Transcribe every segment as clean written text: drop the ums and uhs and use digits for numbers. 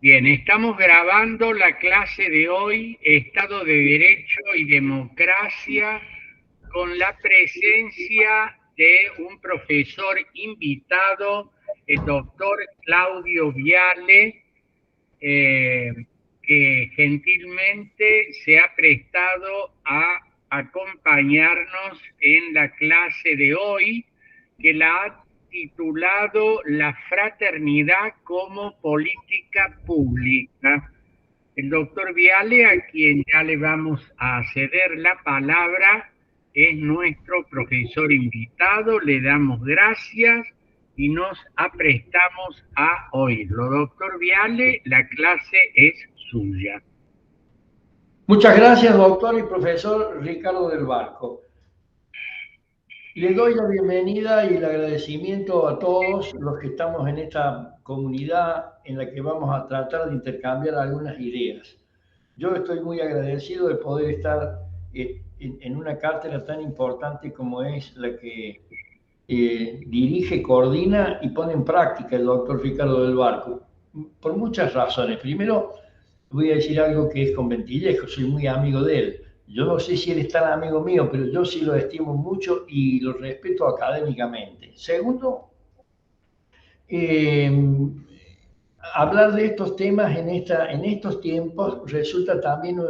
Estamos grabando la clase de hoy, Estado de Derecho y Democracia, con la presencia de un profesor invitado, el doctor Claudio Viale, que gentilmente se ha prestado a acompañarnos en la clase de hoy, que la ha titulado La fraternidad como política pública. El doctor Viale, a quien ya le vamos a ceder la palabra, es nuestro profesor invitado. Le damos gracias y nos aprestamos a oírlo. Doctor Viale, la clase es suya. Muchas gracias, doctor y profesor Ricardo del Barco. Le doy la bienvenida y el agradecimiento a todos los que estamos en esta comunidad en la que vamos a tratar de intercambiar algunas ideas. Yo estoy muy agradecido de poder estar en una cátedra tan importante como es la que dirige, coordina y pone en práctica el doctor Ricardo del Barco, por muchas razones. Primero, voy a decir algo que es con Ventillejo, soy muy amigo de él. Yo no sé si él es tan amigo mío, pero yo sí lo estimo mucho y lo respeto académicamente. Segundo, hablar de estos temas en estos tiempos resulta también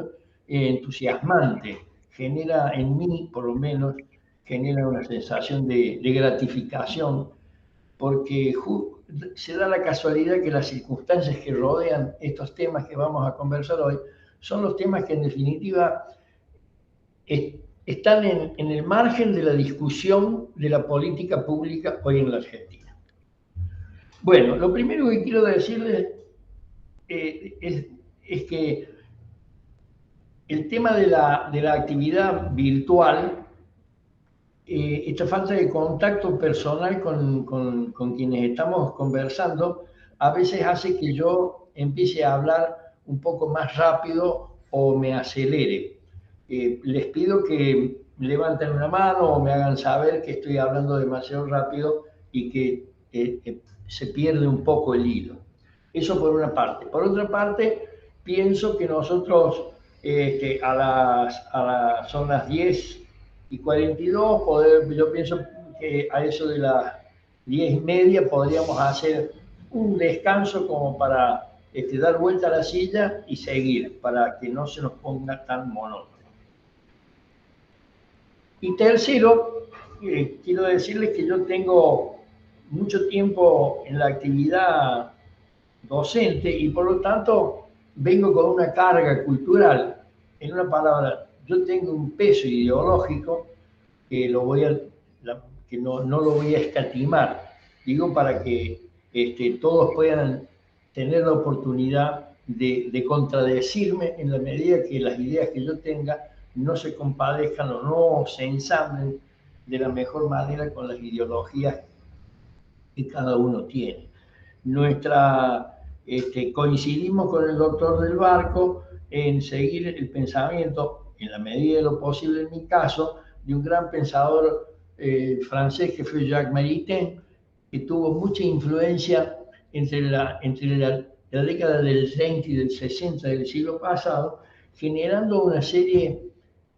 entusiasmante. Genera en mí, por lo menos, genera una sensación de gratificación, porque se da la casualidad que las circunstancias que rodean estos temas que vamos a conversar hoy son los temas que en definitiva están en el margen de la discusión de la política pública hoy en la Argentina. Bueno, lo primero que quiero decirles es que el tema de la actividad virtual, esta falta de contacto personal con quienes estamos conversando, a veces hace que yo empiece a hablar un poco más rápido o me acelere. Les pido que levanten una mano o me hagan saber que estoy hablando demasiado rápido y que se pierde un poco el hilo. Eso por una parte. Por otra parte, pienso que nosotros son las 10:42, yo pienso que a eso de las 10:30 podríamos hacer un descanso como para dar vuelta a la silla y seguir, para que no se nos ponga tan monótono. Y tercero, quiero decirles que yo tengo mucho tiempo en la actividad docente y por lo tanto vengo con una carga cultural. En una palabra, yo tengo un peso ideológico que, que no lo voy a escatimar. Digo para que todos puedan tener la oportunidad de contradecirme en la medida que las ideas que yo tenga no se compadezcan o no se ensamblen de la mejor manera con las ideologías que cada uno tiene. Coincidimos con el doctor del Barco en seguir el pensamiento, en la medida de lo posible en mi caso, de un gran pensador francés que fue Jacques Maritain, que tuvo mucha influencia entre la década del 30 y del 60 del siglo pasado, generando una serie,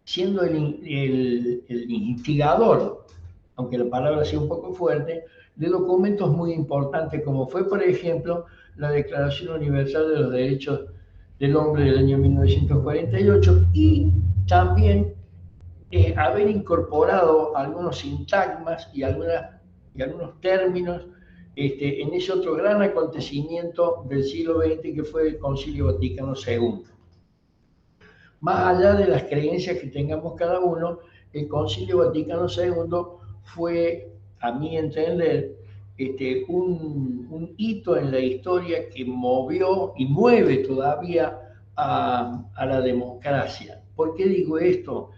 siendo el instigador, aunque la palabra sea un poco fuerte, de documentos muy importantes, como fue, por ejemplo, la Declaración Universal de los Derechos del Hombre del año 1948 y también haber incorporado algunos sintagmas y algunos términos en ese otro gran acontecimiento del siglo XX que fue el Concilio Vaticano II. Más allá de las creencias que tengamos cada uno, el Concilio Vaticano II fue, a mi entender, un hito en la historia que movió y mueve todavía a la democracia. ¿Por qué digo esto?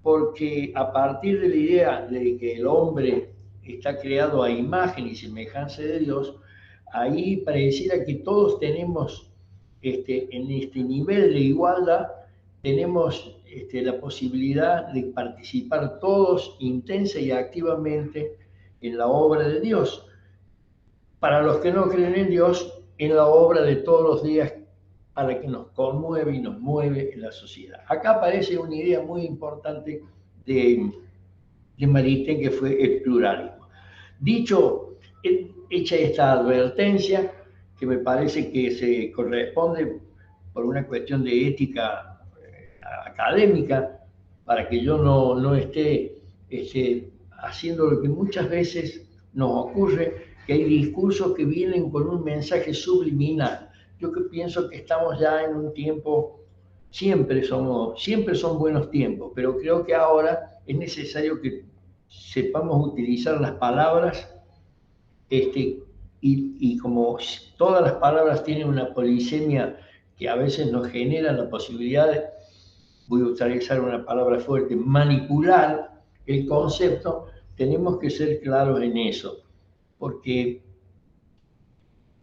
Porque a partir de la idea de que el hombre está creado a imagen y semejanza de Dios, ahí pareciera que todos tenemos en este nivel de igualdad, tenemos la posibilidad de participar todos intensa y activamente en la obra de Dios. para los que no creen en Dios, en la obra de todos los días para que nos conmueve y nos mueve en la sociedad. Acá aparece una idea muy importante de Maritain, que fue el pluralismo. Dicho, hecha esta advertencia, que me parece que se corresponde por una cuestión de ética académica, para que yo no esté haciendo lo que muchas veces nos ocurre, que hay discursos que vienen con un mensaje subliminal. Yo que pienso que estamos ya en un tiempo, siempre son buenos tiempos, pero creo que ahora es necesario que sepamos utilizar las palabras, y como todas las palabras tienen una polisemia que a veces nos genera la posibilidad de, voy a utilizar una palabra fuerte, manipular el concepto, tenemos que ser claros en eso, porque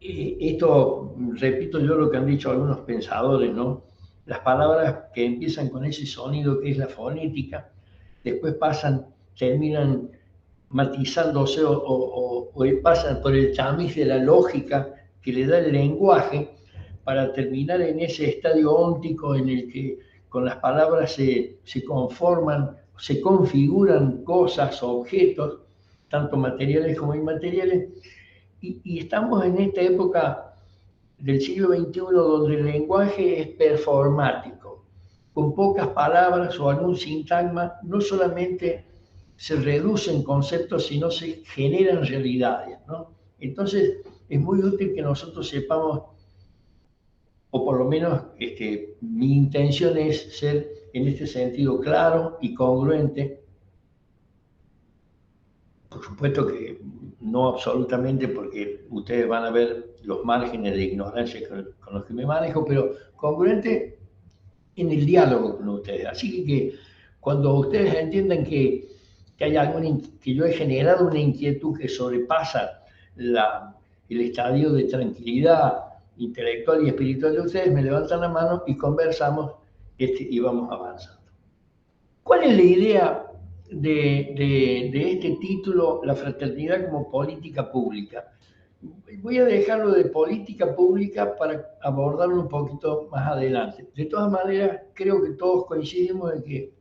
esto, repito yo lo que han dicho algunos pensadores, ¿no? Las palabras que empiezan con ese sonido que es la fonética, después terminan matizándose o pasan por el tamiz de la lógica que le da el lenguaje para terminar en ese estadio óntico en el que con las palabras se conforman, se configuran cosas, objetos, tanto materiales como inmateriales, y estamos en esta época del siglo XXI donde el lenguaje es performático, con pocas palabras o algún sintagma, no solamente se reducen conceptos, sino se generan realidades, ¿no? Entonces, es muy útil que nosotros sepamos, o por lo menos mi intención es ser en este sentido claro y congruente. Por supuesto que no absolutamente, porque ustedes van a ver los márgenes de ignorancia con los que me manejo, pero congruente en el diálogo con ustedes. Así que cuando ustedes entiendan que que yo he generado una inquietud que sobrepasa el estadio de tranquilidad intelectual y espiritual de ustedes, me levantan la mano y conversamos y vamos avanzando. ¿Cuál es la idea de este título, La fraternidad como política pública? Voy a dejarlo de política pública para abordarlo un poquito más adelante. De todas maneras, creo que todos coincidimos en que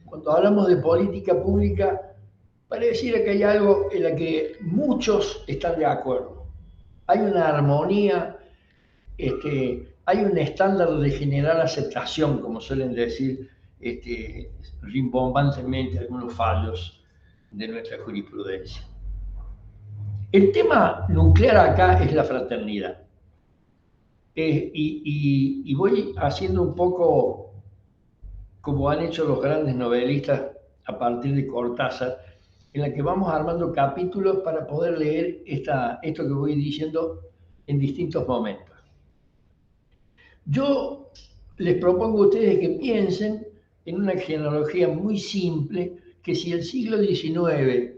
cuando hablamos de política pública, pareciera que hay algo en la que muchos están de acuerdo. Hay una armonía, hay un estándar de general aceptación, como suelen decir rimbombantemente algunos fallos de nuestra jurisprudencia. El tema nuclear acá es la fraternidad. Y voy haciendo un poco como han hecho los grandes novelistas a partir de Cortázar, en la que vamos armando capítulos para poder leer esto que voy diciendo en distintos momentos. Yo les propongo a ustedes que piensen en una genealogía muy simple, que si el siglo XIX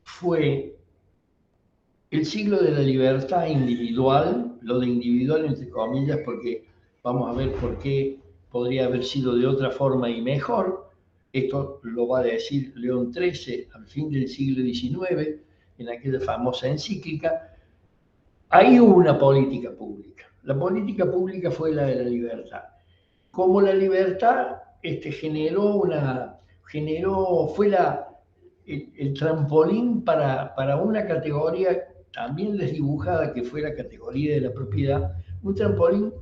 fue el siglo de la libertad individual, lo de individual entre comillas, porque vamos a ver por qué podría haber sido de otra forma y mejor. Esto lo va a decir León XIII al fin del siglo XIX, en aquella famosa encíclica. Ahí hubo una política pública. La política pública fue la de la libertad. Como la libertad fue el trampolín para una categoría también desdibujada, que fue la categoría de la propiedad, un trampolín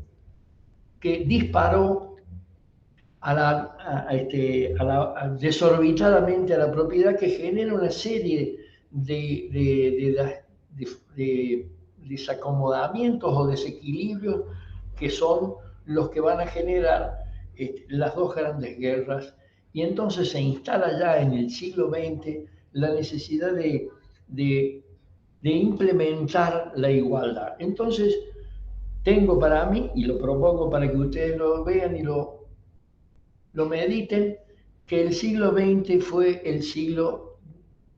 que disparó desorbitadamente a la propiedad, que genera una serie de desacomodamientos o desequilibrios que son los que van a generar las dos grandes guerras, y entonces se instala ya en el siglo XX la necesidad de implementar la igualdad. Entonces, tengo para mí, y lo propongo para que ustedes lo vean y lo mediten, que el siglo XX fue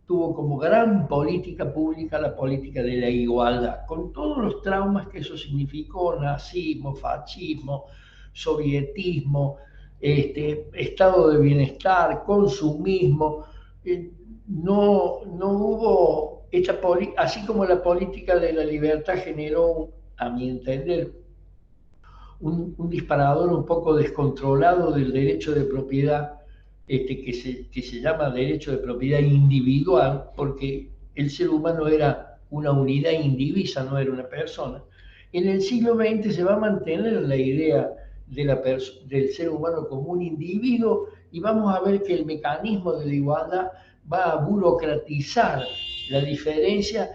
tuvo como gran política pública la política de la igualdad, con todos los traumas que eso significó: nazismo, fascismo, sovietismo, estado de bienestar, consumismo. No hubo así como la política de la libertad generó, a mi entender, un disparador un poco descontrolado del derecho de propiedad, que se llama derecho de propiedad individual, porque el ser humano era una unidad indivisa, no era una persona. En el siglo XX se va a mantener la idea del ser humano como un individuo, y vamos a ver que el mecanismo de la igualdad va a burocratizar la diferencia,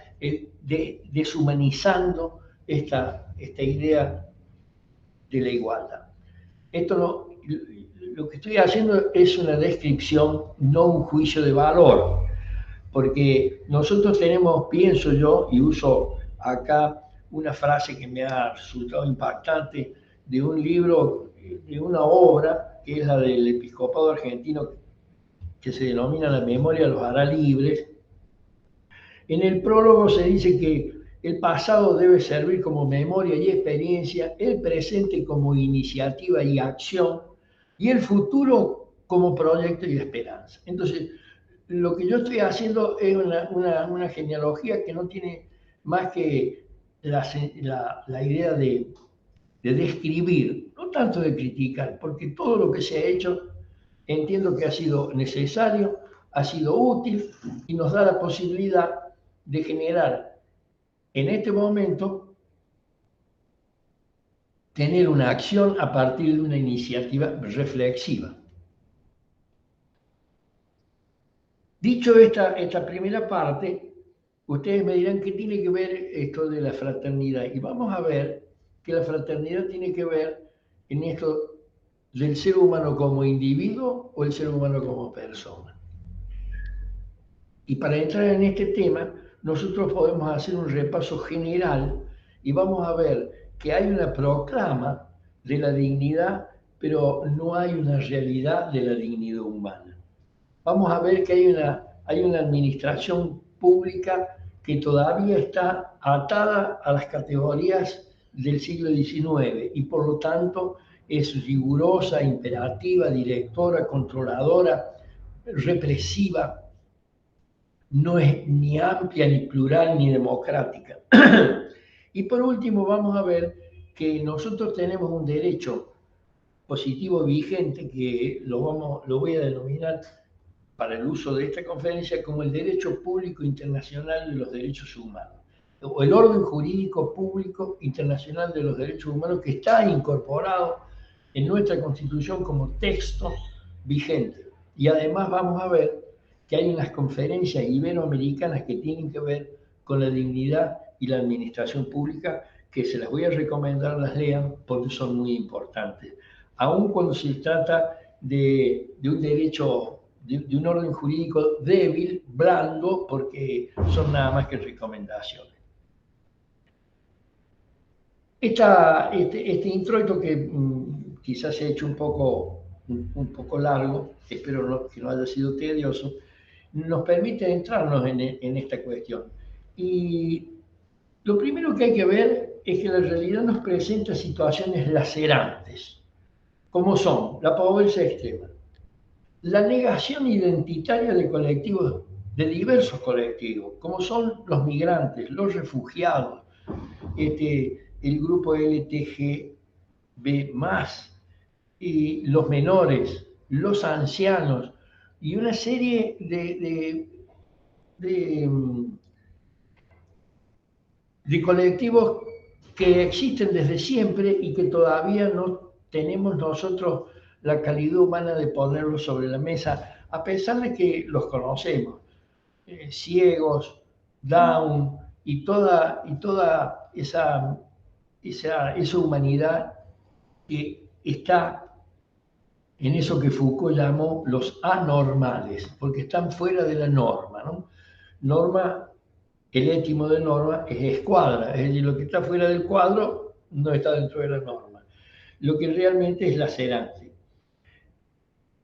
deshumanizando esta idea de la igualdad. Esto no, lo que estoy haciendo es una descripción, no un juicio de valor, porque nosotros tenemos, pienso yo, y uso acá una frase que me ha resultado impactante de un libro, de una obra, que es la del episcopado argentino, que se denomina La memoria los hará libres. En el prólogo se dice que el pasado debe servir como memoria y experiencia, el presente como iniciativa y acción, y el futuro como proyecto y esperanza. Entonces, lo que yo estoy haciendo es una genealogía que no tiene más que la idea de describir, no tanto de criticar, porque todo lo que se ha hecho entiendo que ha sido necesario, ha sido útil y nos da la posibilidad de generar en este momento, tener una acción a partir de una iniciativa reflexiva. Dicho esta primera parte, ustedes me dirán qué tiene que ver esto de la fraternidad. Y vamos a ver que la fraternidad tiene que ver en esto del ser humano como individuo o el ser humano como persona. Y para entrar en este tema, nosotros podemos hacer un repaso general y vamos a ver que hay una proclama de la dignidad, pero no hay una realidad de la dignidad humana. Vamos a ver que hay una administración pública que todavía está atada a las categorías del siglo XIX y por lo tanto es rigurosa, imperativa, directora, controladora, represiva. No es ni amplia, ni plural, ni democrática. Y por último vamos a ver que nosotros tenemos un derecho positivo vigente que lo voy a denominar para el uso de esta conferencia como el derecho público internacional de los derechos humanos, o el orden jurídico público internacional de los derechos humanos, que está incorporado en nuestra Constitución como texto vigente. Y además vamos a ver que hay unas conferencias iberoamericanas que tienen que ver con la dignidad y la administración pública, que se las voy a recomendar, las lean, porque son muy importantes. Aun cuando se trata de un derecho, de un orden jurídico débil, blando, porque son nada más que recomendaciones. Este introito que quizás se ha hecho un poco largo, espero que no haya sido tedioso, nos permite entrarnos en esta cuestión. Y lo primero que hay que ver es que la realidad nos presenta situaciones lacerantes, como son la pobreza extrema, la negación identitaria de colectivos, de diversos colectivos, como son los migrantes, los refugiados, el grupo LTGB+, y los menores, los ancianos, y una serie de colectivos que existen desde siempre y que todavía no tenemos nosotros la calidad humana de ponerlos sobre la mesa, a pesar de que los conocemos, ciegos, Down y toda esa humanidad que está en eso que Foucault llamó los anormales, porque están fuera de la norma, ¿no? Norma, el étimo de norma es escuadra, es decir, lo que está fuera del cuadro no está dentro de la norma, lo que realmente es lacerante.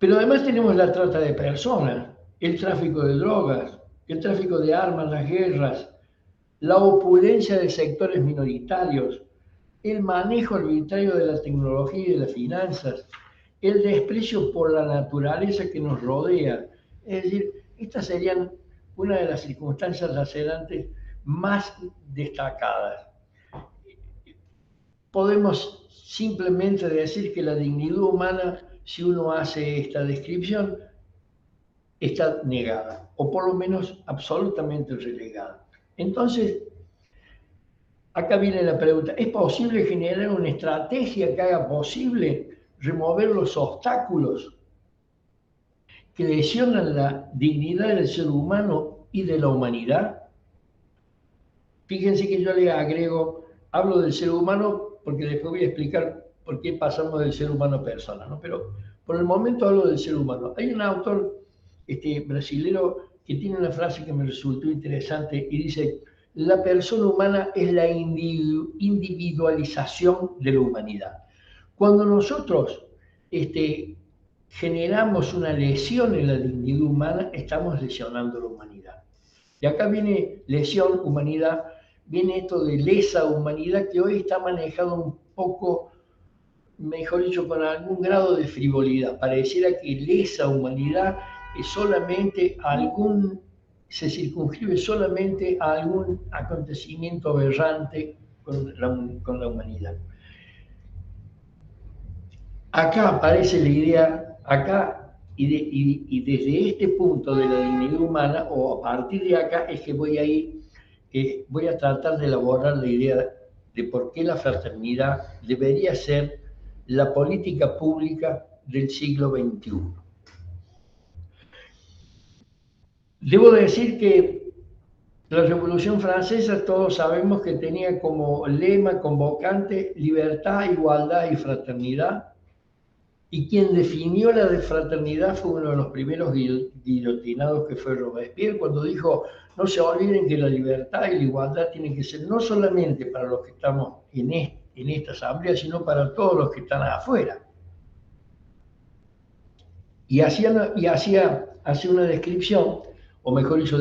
Pero además tenemos la trata de personas, el tráfico de drogas, el tráfico de armas, las guerras, la opulencia de sectores minoritarios, el manejo arbitrario de la tecnología y de las finanzas, el desprecio por la naturaleza que nos rodea. Es decir, estas serían una de las circunstancias lacerantes más destacadas. Podemos simplemente decir que la dignidad humana, si uno hace esta descripción, está negada, o por lo menos absolutamente relegada. Entonces, acá viene la pregunta, ¿es posible generar una estrategia que haga posible remover los obstáculos que lesionan la dignidad del ser humano y de la humanidad? Fíjense que yo le agrego, hablo del ser humano porque después voy a explicar por qué pasamos del ser humano a persona, ¿no? Pero por el momento hablo del ser humano. Hay un autor brasilero que tiene una frase que me resultó interesante y dice, la persona humana es la individualización de la humanidad. Cuando nosotros generamos una lesión en la dignidad humana, estamos lesionando la humanidad. Y acá viene lesión, humanidad, viene esto de lesa humanidad que hoy está manejado un poco, mejor dicho, con algún grado de frivolidad. Pareciera que lesa humanidad es solamente se circunscribe solamente a algún acontecimiento aberrante con la humanidad. Acá aparece la idea, y desde este punto de la dignidad humana, o a partir de acá, es que voy a tratar de elaborar la idea de por qué la fraternidad debería ser la política pública del siglo XXI. Debo decir que la Revolución Francesa, todos sabemos que tenía como lema convocante libertad, igualdad y fraternidad. Y quien definió la de fraternidad fue uno de los primeros guillotinados, que fue Robespierre, cuando dijo, no se olviden que la libertad y la igualdad tienen que ser no solamente para los que estamos en esta asamblea, sino para todos los que están afuera. Y hace una descripción, o mejor dicho,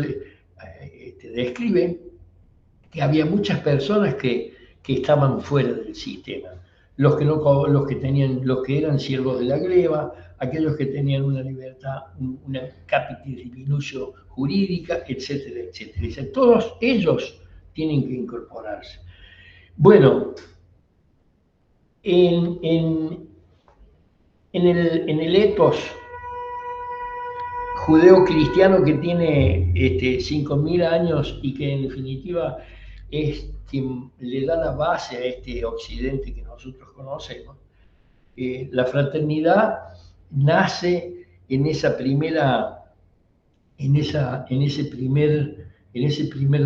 describe que había muchas personas que estaban fuera del sistema. Los que eran siervos de la gleba, aquellos que tenían una libertad, una capitis diminutio jurídica, etcétera, etcétera. Dice, todos ellos tienen que incorporarse. Bueno, en el etos judeo-cristiano que tiene 5.000 años y que en definitiva es quien le da la base a este occidente que nosotros conocemos, la fraternidad nace en ese primer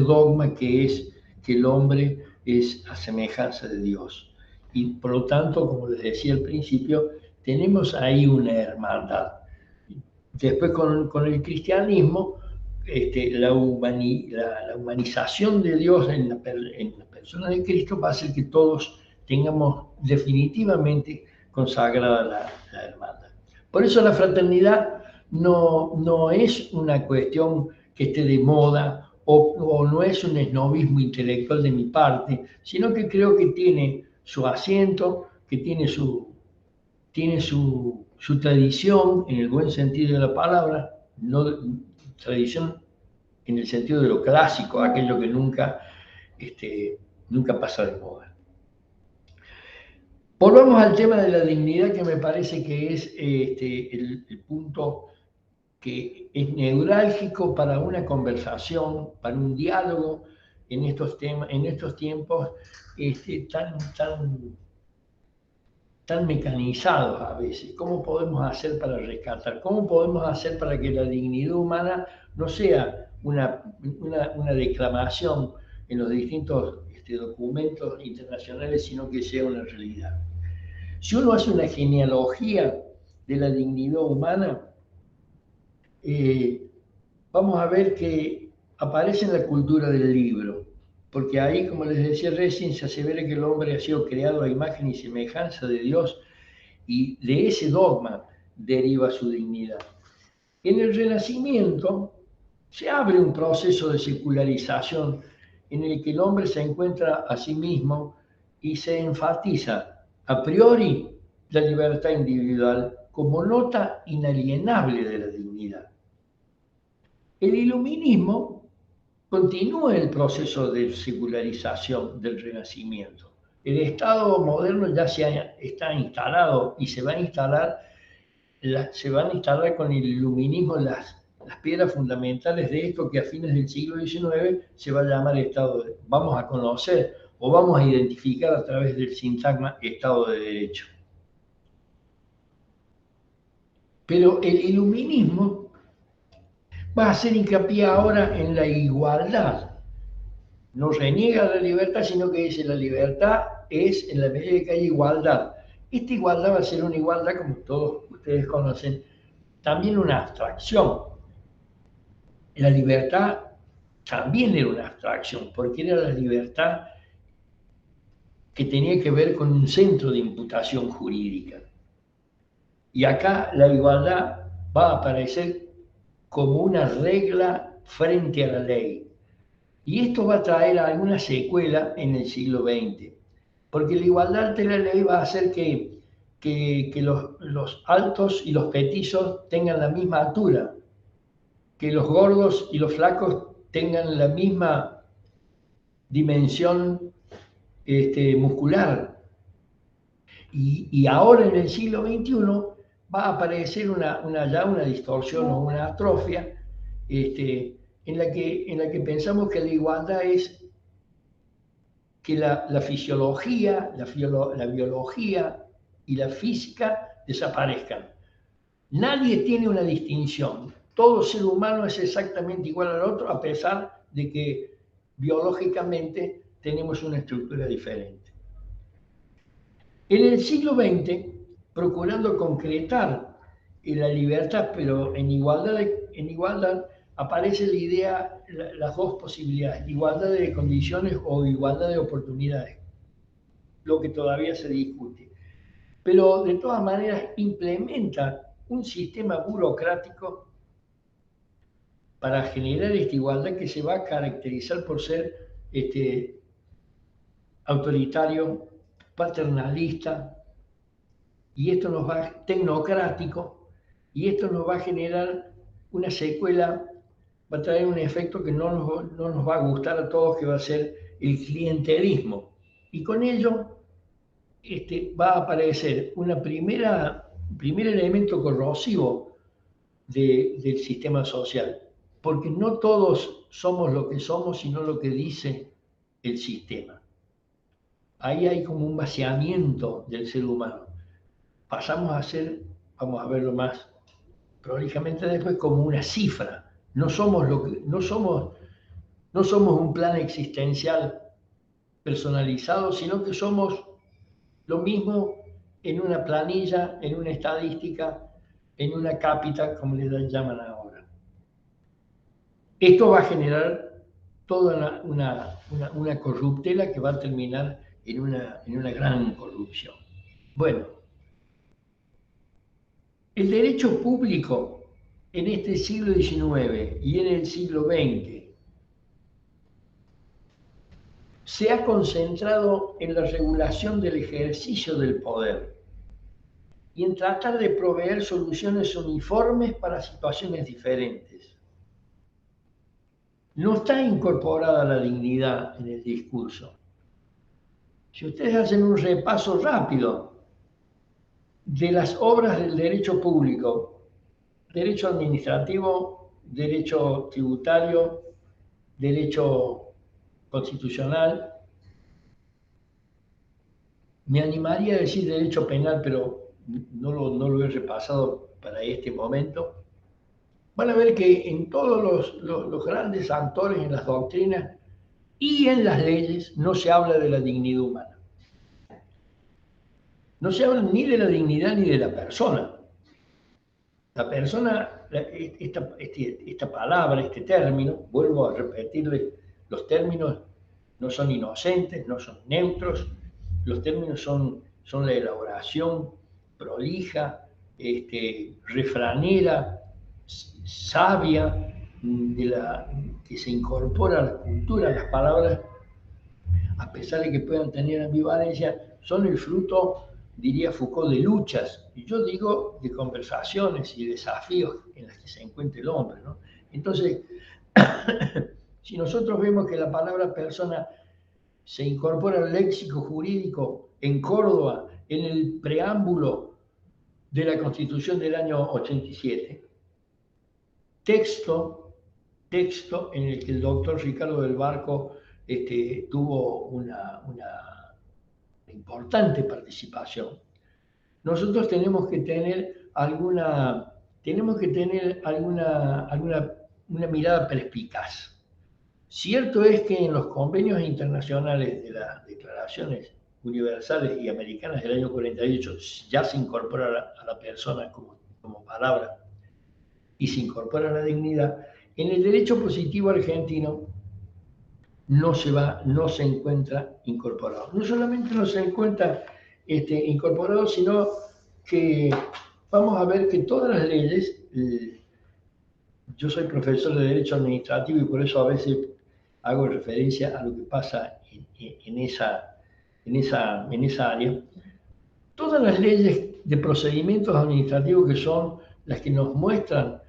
dogma que es que el hombre es a semejanza de Dios. Y por lo tanto, como les decía al principio, tenemos ahí una hermandad. Después con el cristianismo, la humanización de Dios en la persona de Cristo va a hacer que todos tengamos definitivamente consagrada la hermandad. Por eso la fraternidad no es una cuestión que esté de moda o no es un esnovismo intelectual de mi parte, sino que creo que tiene su asiento, que tiene su tradición en el buen sentido de la palabra, no tradición en el sentido de lo clásico, aquello que nunca pasa de moda. Volvamos al tema de la dignidad, que me parece que es el punto que es neurálgico para una conversación, para un diálogo en estos tiempos tan mecanizados a veces. ¿Cómo podemos hacer para rescatar? ¿Cómo podemos hacer para que la dignidad humana no sea una declamación en los distintos documentos internacionales, sino que sea una realidad? Si uno hace una genealogía de la dignidad humana, vamos a ver que aparece en la cultura del libro, porque ahí, como les decía recién, se asevera que el hombre ha sido creado a imagen y semejanza de Dios, y de ese dogma deriva su dignidad. En el Renacimiento se abre un proceso de secularización en el que el hombre se encuentra a sí mismo y se enfatiza a priori la libertad individual como nota inalienable de la dignidad. el iluminismo continúa el proceso de secularización del Renacimiento. El Estado moderno ya está instalado y se van a instalar con el iluminismo las piedras fundamentales de esto que a fines del siglo XIX se va a llamar vamos a conocer o vamos a identificar a través del sintagma Estado de Derecho. Pero el iluminismo va a hacer hincapié ahora en la igualdad. No reniega la libertad, sino que dice la libertad es en la medida que hay igualdad. Esta igualdad va a ser una igualdad, como todos ustedes conocen, también una abstracción. La libertad también era una abstracción, porque era la libertad que tenía que ver con un centro de imputación jurídica. Y acá la igualdad va a aparecer como una regla frente a la ley. Y esto va a traer alguna secuela en el siglo XX, porque la igualdad ante la ley va a hacer que los altos y los petizos tengan la misma altura, que los gordos y los flacos tengan la misma dimensión muscular. Y ahora en el siglo XXI va a aparecer ya una distorsión o una atrofia en la que pensamos que la igualdad es que la fisiología, la biología y la física desaparezcan. Nadie tiene una distinción. Todo ser humano es exactamente igual al otro, a pesar de que biológicamente tenemos una estructura diferente. En el siglo XX, procurando concretar la libertad, pero en igualdad aparece la idea, las dos posibilidades, igualdad de condiciones o igualdad de oportunidades, lo que todavía se discute. Pero de todas maneras implementa un sistema burocrático para generar esta igualdad que se va a caracterizar por ser autoritario, paternalista, y esto nos va tecnocrático, y esto nos va a generar una secuela, va a traer un efecto que no nos va a gustar a todos, que va a ser el clientelismo. Y con ello va a aparecer un primer elemento corrosivo del sistema social, porque no todos somos lo que somos, sino lo que dice el sistema. Ahí hay como un vaciamiento del ser humano. Pasamos a ser, vamos a verlo más prolijamente después, como una cifra. No somos un plan existencial personalizado, sino que somos lo mismo en una planilla, en una estadística, en una cápita, como le llaman ahora. Esto va a generar toda una corruptela que va a terminar en una gran corrupción. Bueno, el derecho público en este siglo XIX y en el siglo XX se ha concentrado en la regulación del ejercicio del poder y en tratar de proveer soluciones uniformes para situaciones diferentes. No está incorporada la dignidad en el discurso. Si ustedes hacen un repaso rápido de las obras del derecho público, derecho administrativo, derecho tributario, derecho constitucional, me animaría a decir derecho penal, pero no lo he repasado para este momento. Van a ver que en todos los grandes actores en las doctrinas y en las leyes no se habla de la dignidad humana. No se habla ni de la dignidad ni de la persona. La persona, esta palabra, este término, vuelvo a repetirle, los términos no son inocentes, no son neutros, los términos son la elaboración prolija, refranera, sabia, que se incorpora a la cultura. Las palabras, a pesar de que puedan tener ambivalencia, son el fruto, diría Foucault, de luchas, y yo digo de conversaciones y desafíos en las que se encuentra el hombre, ¿no? Entonces, si nosotros vemos que la palabra persona se incorpora al léxico jurídico en Córdoba, en el preámbulo de la Constitución del año 87, texto en el que el doctor Ricardo del Barco tuvo una importante participación. Nosotros tenemos que tener una mirada perspicaz. Cierto es que en los convenios internacionales de las declaraciones universales y americanas del año 48 ya se incorpora a la persona como palabra y se incorpora la dignidad. En el derecho positivo argentino no se encuentra incorporado. No solamente no se encuentra incorporado, sino que vamos a ver que todas las leyes, yo soy profesor de Derecho Administrativo y por eso a veces hago referencia a lo que pasa en esa área. Todas las leyes de procedimientos administrativos que son las que nos muestran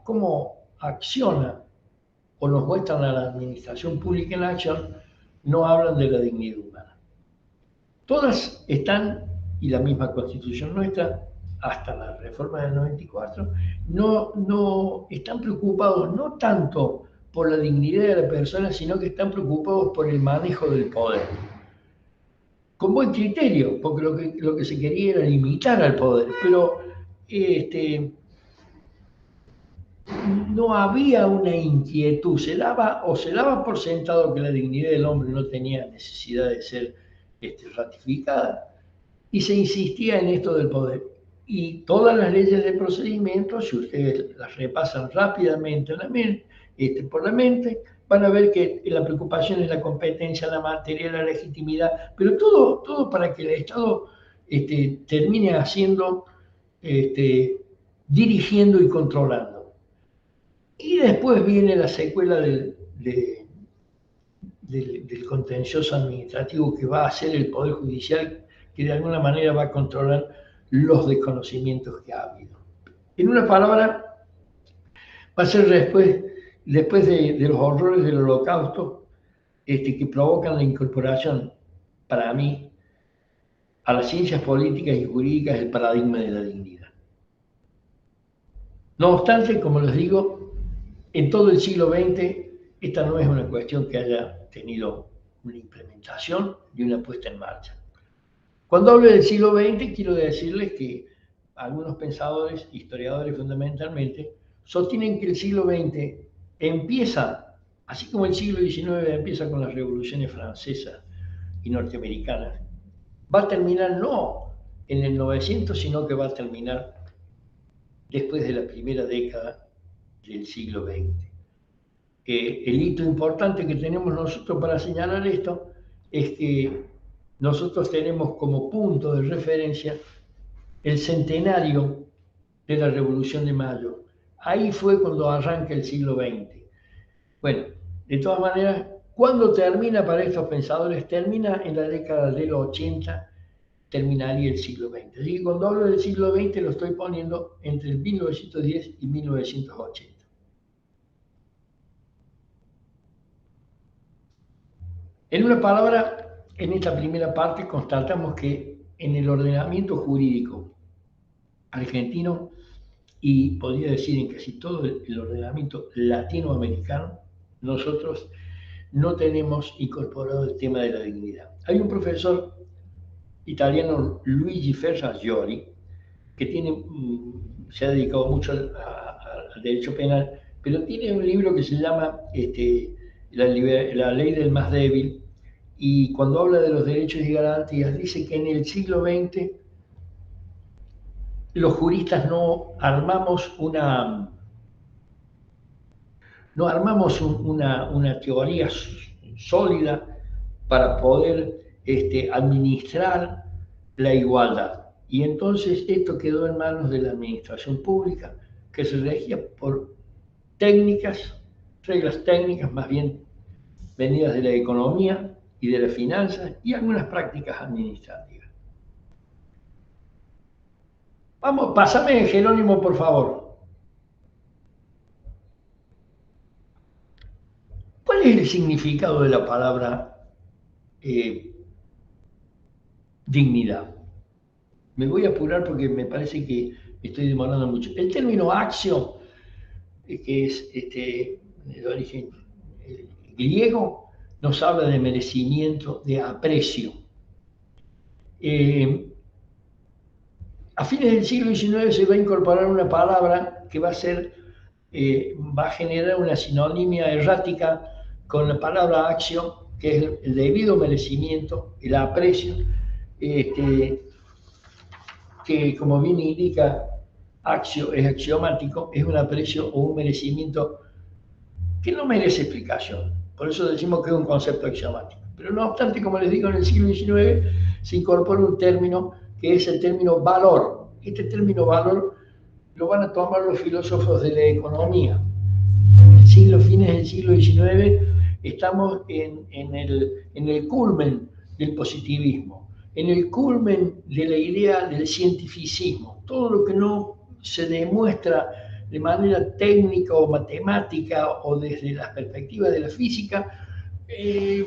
cómo acciona o nos muestran a la administración pública en acción, no hablan de la dignidad humana. Todas están, y la misma Constitución nuestra, hasta la reforma del 94, no están preocupados no tanto por la dignidad de la persona, sino que están preocupados por el manejo del poder. Con buen criterio, porque lo que se quería era limitar al poder, pero no había una inquietud, se daba por sentado que la dignidad del hombre no tenía necesidad de ser ratificada, y se insistía en esto del poder. Y todas las leyes de procedimiento, si ustedes las repasan rápidamente por la mente, van a ver que la preocupación es la competencia, la materia, la legitimidad, pero todo para que el Estado termine haciendo, dirigiendo y controlando. Y después viene la secuela del contencioso administrativo que va a ser el Poder Judicial, que de alguna manera va a controlar los desconocimientos que ha habido. En una palabra, va a ser después de los horrores del Holocausto que provocan la incorporación, para mí, a las ciencias políticas y jurídicas del paradigma de la dignidad. No obstante, como les digo, en todo el siglo XX, esta no es una cuestión que haya tenido una implementación ni una puesta en marcha. Cuando hablo del siglo XX, quiero decirles que algunos pensadores, historiadores fundamentalmente, sostienen que el siglo XX empieza, así como el siglo XIX empieza con las revoluciones francesas y norteamericanas, va a terminar no en el 900, sino que va a terminar después de la primera década del siglo XX. El hito importante que tenemos nosotros para señalar esto es que nosotros tenemos como punto de referencia el centenario de la Revolución de Mayo. Ahí fue cuando arranca el siglo XX. Bueno, de todas maneras, ¿cuándo termina para estos pensadores? Termina en la década del 80, terminaría el siglo XX. Así que cuando hablo del siglo XX lo estoy poniendo entre el 1910 y 1980. En una palabra, en esta primera parte constatamos que en el ordenamiento jurídico argentino, y podría decir en casi todo el ordenamiento latinoamericano, nosotros no tenemos incorporado el tema de la dignidad. Hay un profesor italiano, Luigi Ferrajoli, que se ha dedicado mucho al derecho penal, pero tiene un libro que se llama La ley del más débil, y cuando habla de los derechos y garantías, dice que en el siglo XX los juristas no armamos una teoría sólida para poder administrar la igualdad. Y entonces esto quedó en manos de la administración pública, que se regía por reglas técnicas más bien venidas de la economía y de las finanzas y algunas prácticas administrativas. Vamos, pásame Jerónimo, por favor. es el significado de la palabra dignidad? Me voy a apurar porque me parece que me estoy demorando mucho. El término acción, que es de origen griego, nos habla de merecimiento, de aprecio. A fines del siglo XIX se va a incorporar una palabra que va a generar una sinonimia errática con la palabra acción, que es el debido merecimiento, el aprecio, que como bien indica, es axiomático, es un aprecio o un merecimiento que no merece explicación. Por eso decimos que es un concepto axiomático. Pero no obstante, como les digo, en el siglo XIX se incorpora un término que es el término valor. Este término valor lo van a tomar los filósofos de la economía. Fines del siglo XIX estamos en el culmen del positivismo, en el culmen de la idea del cientificismo. Todo lo que no se demuestra de manera técnica o matemática o desde la perspectiva de la física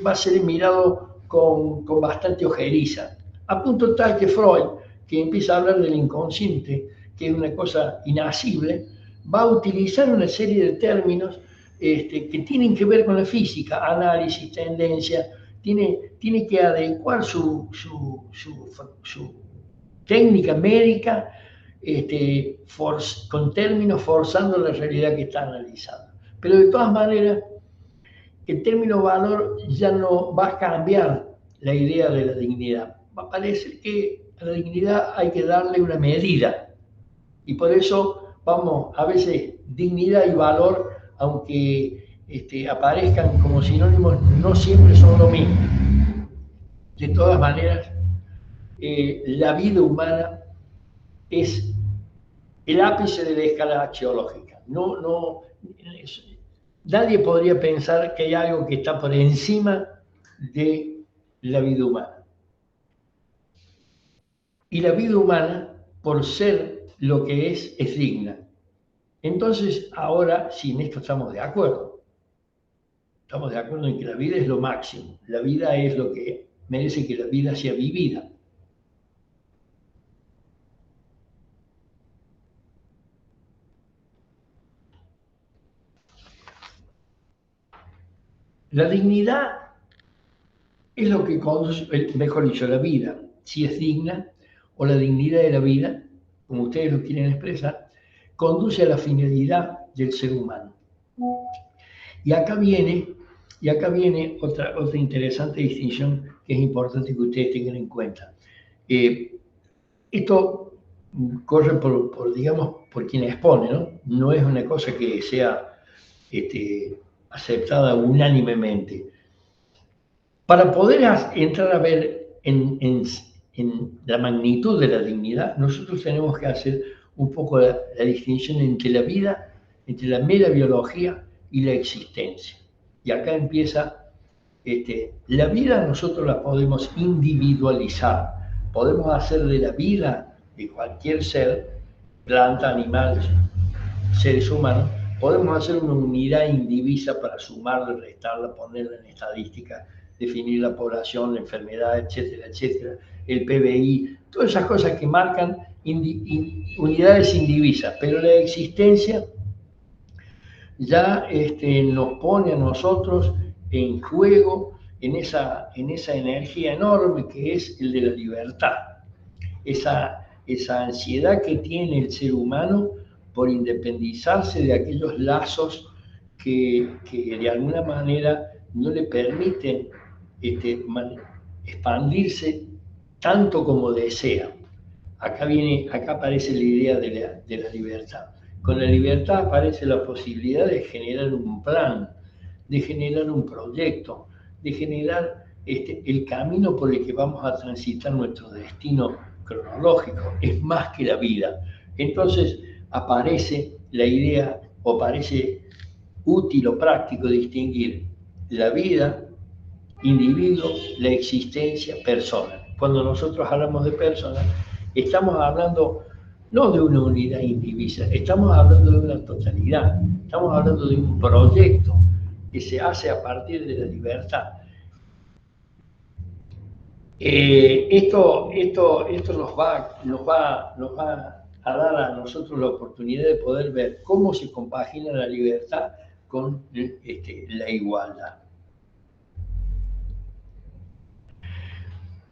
va a ser mirado con bastante ojeriza. A punto tal que Freud, que empieza a hablar del inconsciente, que es una cosa inacible, va a utilizar una serie de términos que tienen que ver con la física, análisis, tendencia, tiene que adecuar su técnica médica con términos forzando la realidad que está analizada. Pero de todas maneras, el término valor ya no va a cambiar la idea de la dignidad. Va a parecer que a la dignidad hay que darle una medida. Y por eso, a veces dignidad y valor, aunque aparezcan como sinónimos, no siempre son lo mismo. De todas maneras, la vida humana es el ápice de la escala axiológica. Nadie podría pensar que hay algo que está por encima de la vida humana. Y la vida humana, por ser lo que es digna. Entonces, ahora, sí, en esto estamos de acuerdo. Estamos de acuerdo en que la vida es lo máximo. La vida es lo que merece que la vida sea vivida. La dignidad es lo que conduce, mejor dicho, la vida, si es digna, o la dignidad de la vida, como ustedes lo quieren expresar, conduce a la finalidad del ser humano. Y acá viene otra interesante distinción que es importante que ustedes tengan en cuenta. Esto corre por quien expone, ¿no? No es una cosa que sea aceptada unánimemente. Para poder entrar a ver en la magnitud de la dignidad, nosotros tenemos que hacer un poco la distinción entre la vida, entre la mera biología y la existencia. Y acá empieza, la vida nosotros la podemos individualizar, podemos hacer de la vida de cualquier ser, planta, animal, seres humanos, podemos hacer una unidad indivisa para sumarla, restarla, ponerla en estadística, definir la población, la enfermedad, etcétera, etcétera, el PBI, todas esas cosas que marcan unidades indivisas, pero la existencia ya nos pone a nosotros en juego en esa energía enorme que es el de la libertad, esa ansiedad que tiene el ser humano por independizarse de aquellos lazos que de alguna manera no le permiten expandirse tanto como desea. Acá aparece la idea de la libertad. Con la libertad aparece la posibilidad de generar un plan, de generar un proyecto, de generar el camino por el que vamos a transitar nuestro destino cronológico. Es más que la vida. Entonces aparece la idea, o parece útil o práctico distinguir la vida, individuo, la existencia, persona. Cuando nosotros hablamos de persona, estamos hablando no de una unidad indivisa, estamos hablando de una totalidad, estamos hablando de un proyecto que se hace a partir de la libertad. Esto nos va a dar a nosotros la oportunidad de poder ver cómo se compagina la libertad con la igualdad.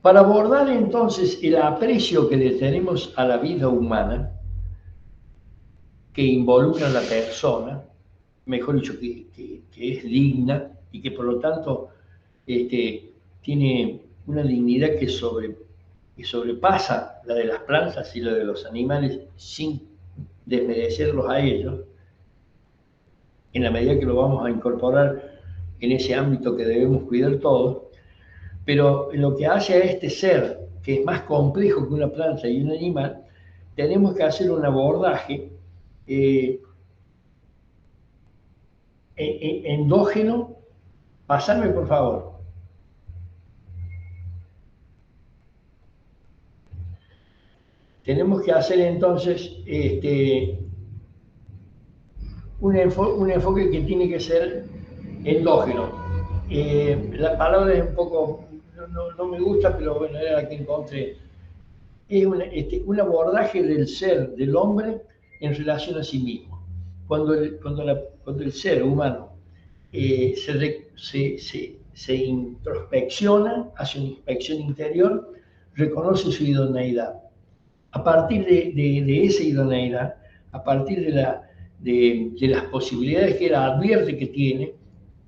Para abordar entonces el aprecio que le tenemos a la vida humana, que involucra a la persona, mejor dicho, que es digna y que por lo tanto tiene una dignidad que sobrepasa la de las plantas y la de los animales sin desmerecerlos a ellos, en la medida que lo vamos a incorporar en ese ámbito que debemos cuidar todos. Pero lo que hace a este ser, que es más complejo que una planta y un animal, tenemos que hacer un abordaje endógeno. Pasarme, por favor. Tenemos que hacer entonces un enfoque que tiene que ser endógeno. La palabra es un poco, no me gusta, pero bueno, era la que encontré. Es un abordaje del ser, del hombre, en relación a sí mismo. Cuando el ser humano se introspecciona, hace una inspección interior, reconoce su idoneidad. A partir de esa idoneidad, a partir de las posibilidades que él advierte que tiene,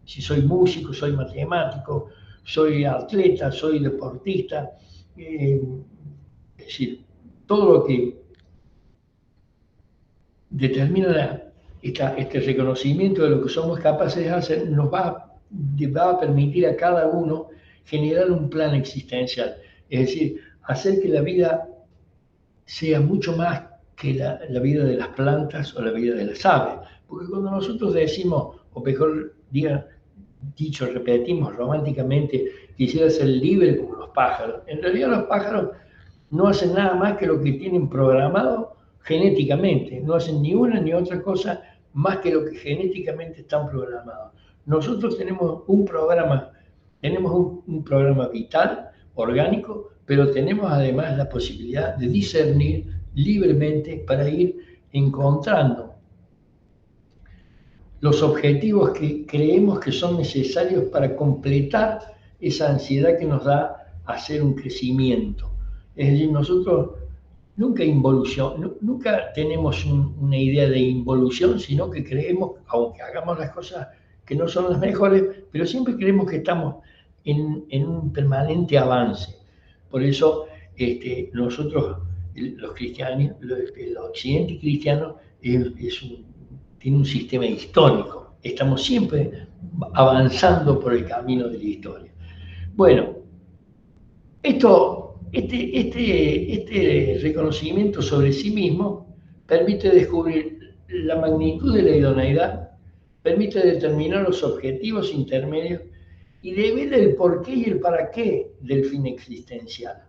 si soy músico, soy matemático, soy atleta, soy deportista, es decir, todo lo que determina este reconocimiento de lo que somos capaces de hacer nos va a permitir a cada uno generar un plan existencial. Es decir, hacer que la vida sea mucho más que la vida de las plantas o la vida de las aves. Porque cuando nosotros decimos, o mejor dicho, repetimos románticamente, quisiera ser libre como los pájaros, en realidad los pájaros no hacen nada más que lo que tienen programado genéticamente, no hacen ni una ni otra cosa más que lo que genéticamente están programados. Nosotros tenemos un programa vital, orgánico, pero tenemos además la posibilidad de discernir libremente para ir encontrando los objetivos que creemos que son necesarios para completar esa ansiedad que nos da hacer un crecimiento. Es decir, nosotros nunca tenemos una idea de involución, sino que creemos, aunque hagamos las cosas que no son las mejores, pero siempre creemos que estamos en un permanente avance. Por eso nosotros, los cristianos, el occidente cristiano tiene un sistema histórico. Estamos siempre avanzando por el camino de la historia. Bueno, este reconocimiento sobre sí mismo permite descubrir la magnitud de la idoneidad, permite determinar los objetivos intermedios y devela el porqué y el para qué del fin existencial.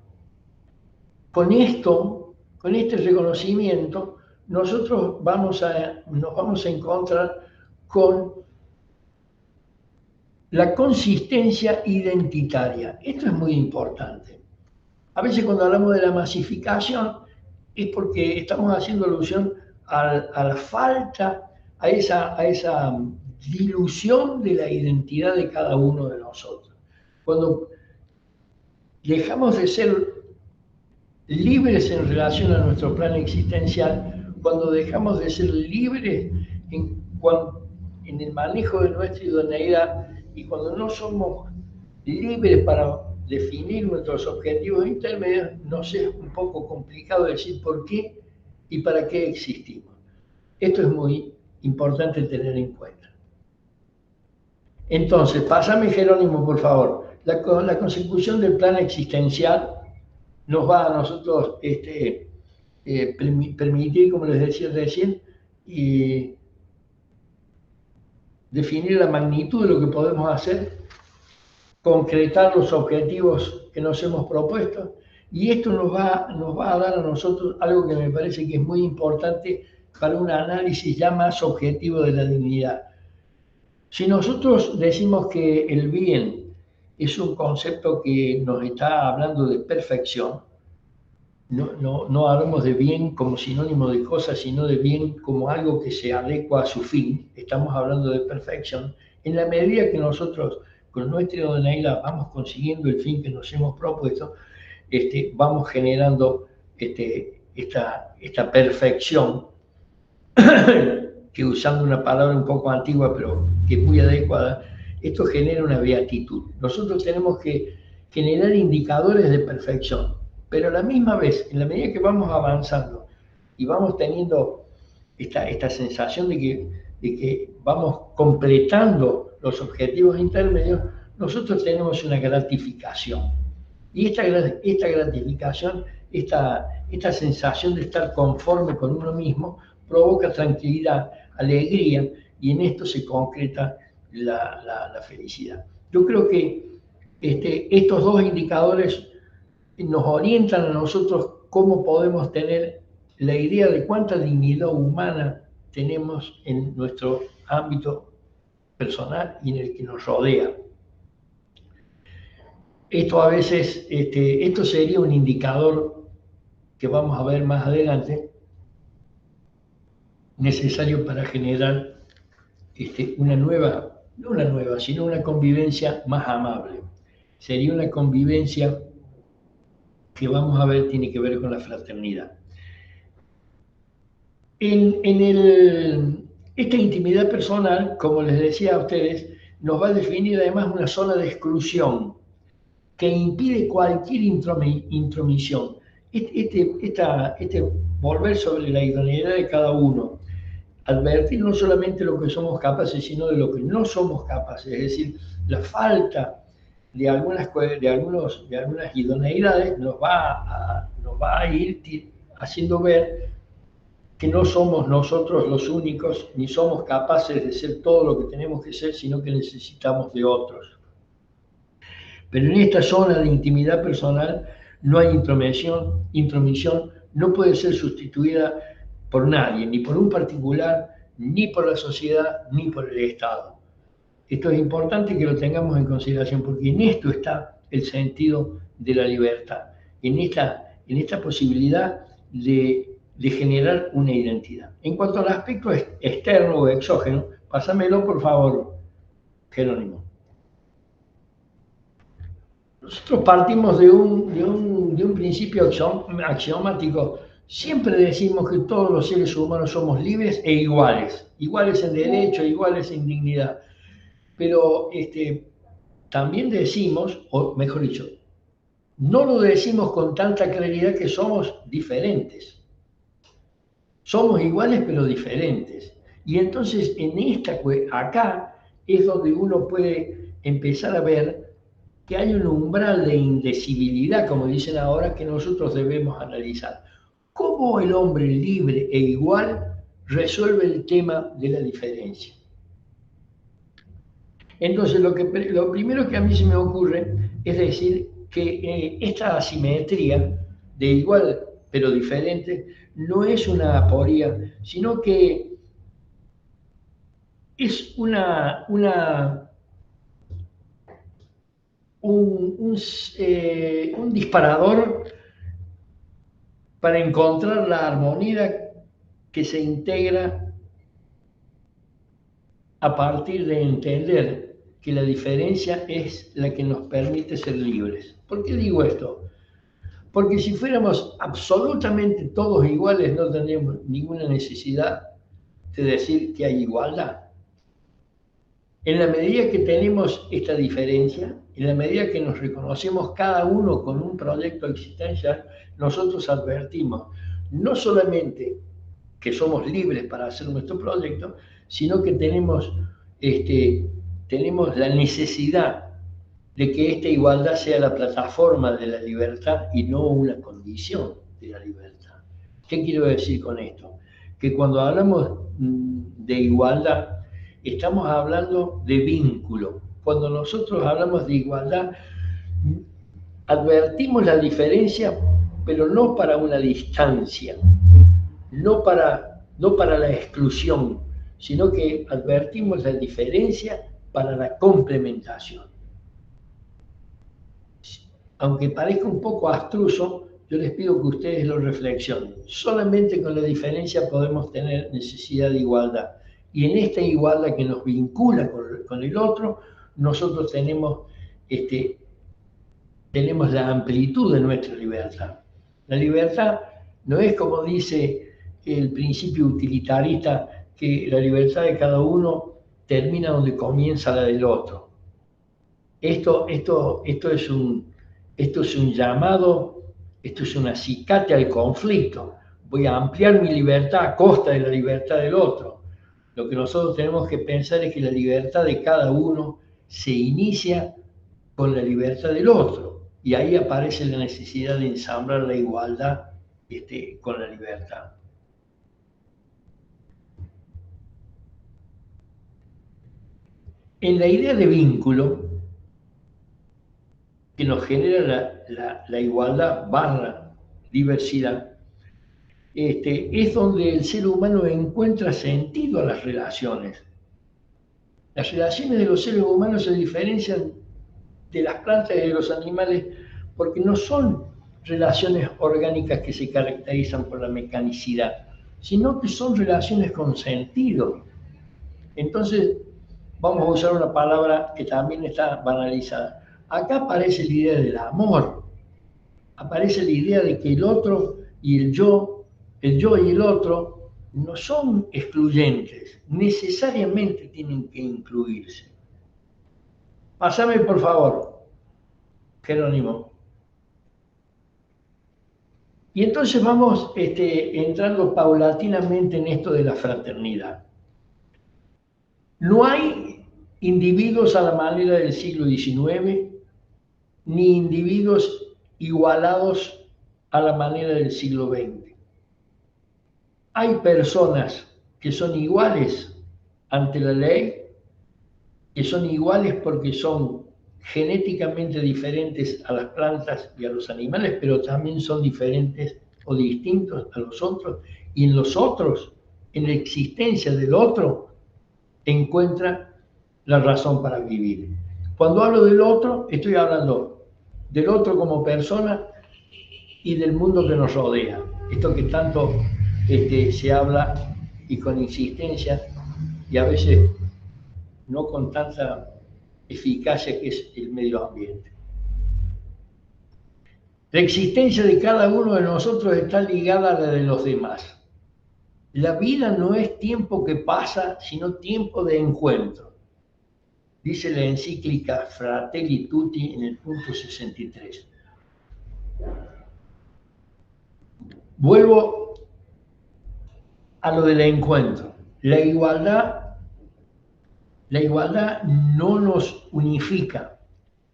Con este reconocimiento, nosotros nos vamos a encontrar con la consistencia identitaria. Esto es muy importante. A veces cuando hablamos de la masificación es porque estamos haciendo alusión a la falta, a esa dilución de la identidad de cada uno de nosotros. Cuando dejamos de ser libres en relación a nuestro plan existencial, cuando dejamos de ser libres en el manejo de nuestra idoneidad y cuando no somos libres para definir nuestros objetivos intermedios, nos es un poco complicado decir por qué y para qué existimos. Esto es muy importante tener en cuenta. Entonces, pásame, Jerónimo, por favor. La consecución del plan existencial nos va a nosotros permitir, como les decía recién, definir la magnitud de lo que podemos hacer, concretar los objetivos que nos hemos propuesto, y esto nos va a dar a nosotros algo que me parece que es muy importante para un análisis ya más objetivo de la dignidad. Si nosotros decimos que el bien es un concepto que nos está hablando de perfección, no hablamos de bien como sinónimo de cosa, sino de bien como algo que se adecua a su fin. Estamos hablando de perfección. En la medida que nosotros con nuestra idoneidad vamos consiguiendo el fin que nos hemos propuesto, vamos generando esta perfección, que usando una palabra un poco antigua, pero que es muy adecuada, esto genera una beatitud. Nosotros tenemos que generar indicadores de perfección, pero a la misma vez, en la medida que vamos avanzando y vamos teniendo esta sensación de que vamos completando los objetivos intermedios, nosotros tenemos una gratificación. Y esta gratificación, esta sensación de estar conforme con uno mismo, provoca tranquilidad, alegría, y en esto se concreta la felicidad. Yo creo que estos dos indicadores nos orientan a nosotros cómo podemos tener la idea de cuánta dignidad humana tenemos en nuestro ámbito personal y en el que nos rodea. Esto a veces, esto sería un indicador que vamos a ver más adelante, necesario para generar no una nueva, sino una convivencia más amable. Sería una convivencia que vamos a ver tiene que ver con la fraternidad. Esta intimidad personal, como les decía a ustedes, nos va a definir además una zona de exclusión que impide cualquier intromisión. Volver sobre la idoneidad de cada uno, advertir no solamente lo que somos capaces, sino de lo que no somos capaces, es decir, la falta de algunas idoneidades nos va a ir haciendo ver que no somos nosotros los únicos, ni somos capaces de ser todo lo que tenemos que ser, sino que necesitamos de otros. Pero en esta zona de intimidad personal no hay intromisión no puede ser sustituida por nadie, ni por un particular, ni por la sociedad, ni por el Estado. Esto es importante que lo tengamos en consideración, porque en esto está el sentido de la libertad, en esta posibilidad de generar una identidad. En cuanto al aspecto externo o exógeno, pásamelo por favor, Jerónimo. Nosotros partimos de un principio axiomático. Siempre decimos que todos los seres humanos somos libres e iguales, iguales en derecho, iguales en dignidad. Pero también decimos, o mejor dicho, no lo decimos con tanta claridad, que somos diferentes. Somos iguales pero diferentes. Y entonces acá es donde uno puede empezar a ver que hay un umbral de indecibilidad, como dicen ahora, que nosotros debemos analizar. ¿Cómo el hombre libre e igual resuelve el tema de la diferencia? Entonces, lo primero que a mí se me ocurre es decir que esta asimetría de igual pero diferente no es una aporía, sino que es un disparador para encontrar la armonía que se integra a partir de entender que la diferencia es la que nos permite ser libres. ¿Por qué digo esto? Porque si fuéramos absolutamente todos iguales, no tendríamos ninguna necesidad de decir que hay igualdad. En la medida que tenemos esta diferencia, en la medida que nos reconocemos cada uno con un proyecto existencial, nosotros advertimos no solamente que somos libres para hacer nuestro proyecto, sino que tenemos la necesidad de que esta igualdad sea la plataforma de la libertad y no una condición de la libertad. ¿Qué quiero decir con esto? Que cuando hablamos de igualdad, estamos hablando de vínculo. Cuando nosotros hablamos de igualdad, advertimos la diferencia, pero no para una distancia, no para la exclusión, sino que advertimos la diferencia para la complementación. Aunque parezca un poco abstruso, yo les pido que ustedes lo reflexionen. Solamente con la diferencia podemos tener necesidad de igualdad. Y en esta igualdad que nos vincula con el otro, nosotros tenemos la amplitud de nuestra libertad. La libertad no es como dice el principio utilitarista, que la libertad de cada uno termina donde comienza la del otro. Esto es un llamado, esto es un acicate al conflicto. Voy a ampliar mi libertad a costa de la libertad del otro. Lo que nosotros tenemos que pensar es que la libertad de cada uno se inicia con la libertad del otro. Y ahí aparece la necesidad de ensamblar la igualdad con la libertad. En la idea de vínculo que nos genera la igualdad barra diversidad, es donde el ser humano encuentra sentido a las relaciones. Las relaciones de los seres humanos se diferencian de las plantas y de los animales porque no son relaciones orgánicas que se caracterizan por la mecanicidad, sino que son relaciones con sentido. Entonces, vamos a usar una palabra que también está banalizada. Acá aparece la idea del amor, aparece la idea de que el otro y el yo y el otro no son excluyentes, necesariamente tienen que incluirse. Pásame, por favor, Jerónimo. Y entonces vamos entrando paulatinamente en esto de la fraternidad. No hay individuos a la manera del siglo XIX, ni individuos igualados a la manera del siglo XX. Hay personas que son iguales ante la ley, que son iguales porque son genéticamente diferentes a las plantas y a los animales, pero también son diferentes o distintos a los otros, y en los otros, en la existencia del otro, encuentra la razón para vivir. Cuando hablo del otro, estoy hablando del otro como persona y del mundo que nos rodea. Esto que tanto se habla y con insistencia, y a veces no con tanta eficacia, que es el medio ambiente. La existencia de cada uno de nosotros está ligada a la de los demás. La vida no es tiempo que pasa, sino tiempo de encuentro. Dice la encíclica Fratelli Tutti en el punto 63. Vuelvo a lo del encuentro. La igualdad no nos unifica.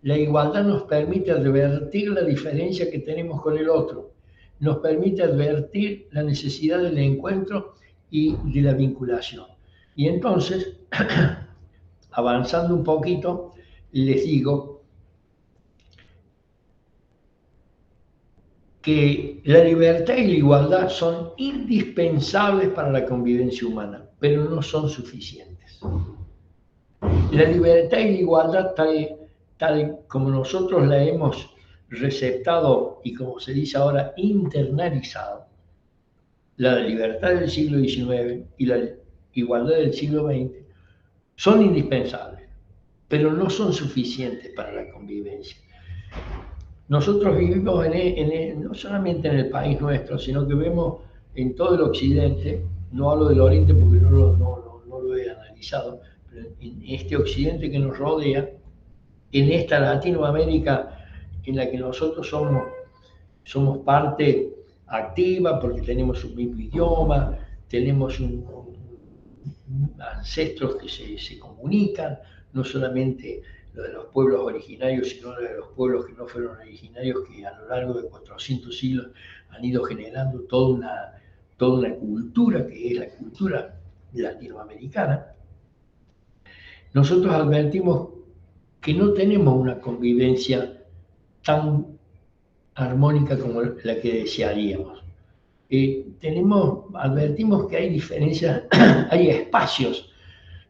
La igualdad nos permite advertir la diferencia que tenemos con el otro. Nos permite advertir la necesidad del encuentro y de la vinculación. Y entonces, avanzando un poquito, les digo que la libertad y la igualdad son indispensables para la convivencia humana, pero no son suficientes. La libertad y la igualdad, tal como nosotros la hemos receptado y como se dice ahora, internalizado, la libertad del siglo XIX y la igualdad del siglo XX, son indispensables, pero no son suficientes para la convivencia. Nosotros vivimos no solamente en el país nuestro, sino que vemos en todo el occidente, no hablo del oriente porque no lo he analizado, pero en este occidente que nos rodea, en esta Latinoamérica en la que nosotros somos parte activa porque tenemos un mismo idioma, tenemos ancestros que se comunican, no solamente lo de los pueblos originarios, sino lo de los pueblos que no fueron originarios, que a lo largo de 400 siglos han ido generando toda una cultura que es la cultura latinoamericana. Nosotros advertimos que no tenemos una convivencia tan armónica como la que desearíamos. advertimos que hay diferencias, hay espacios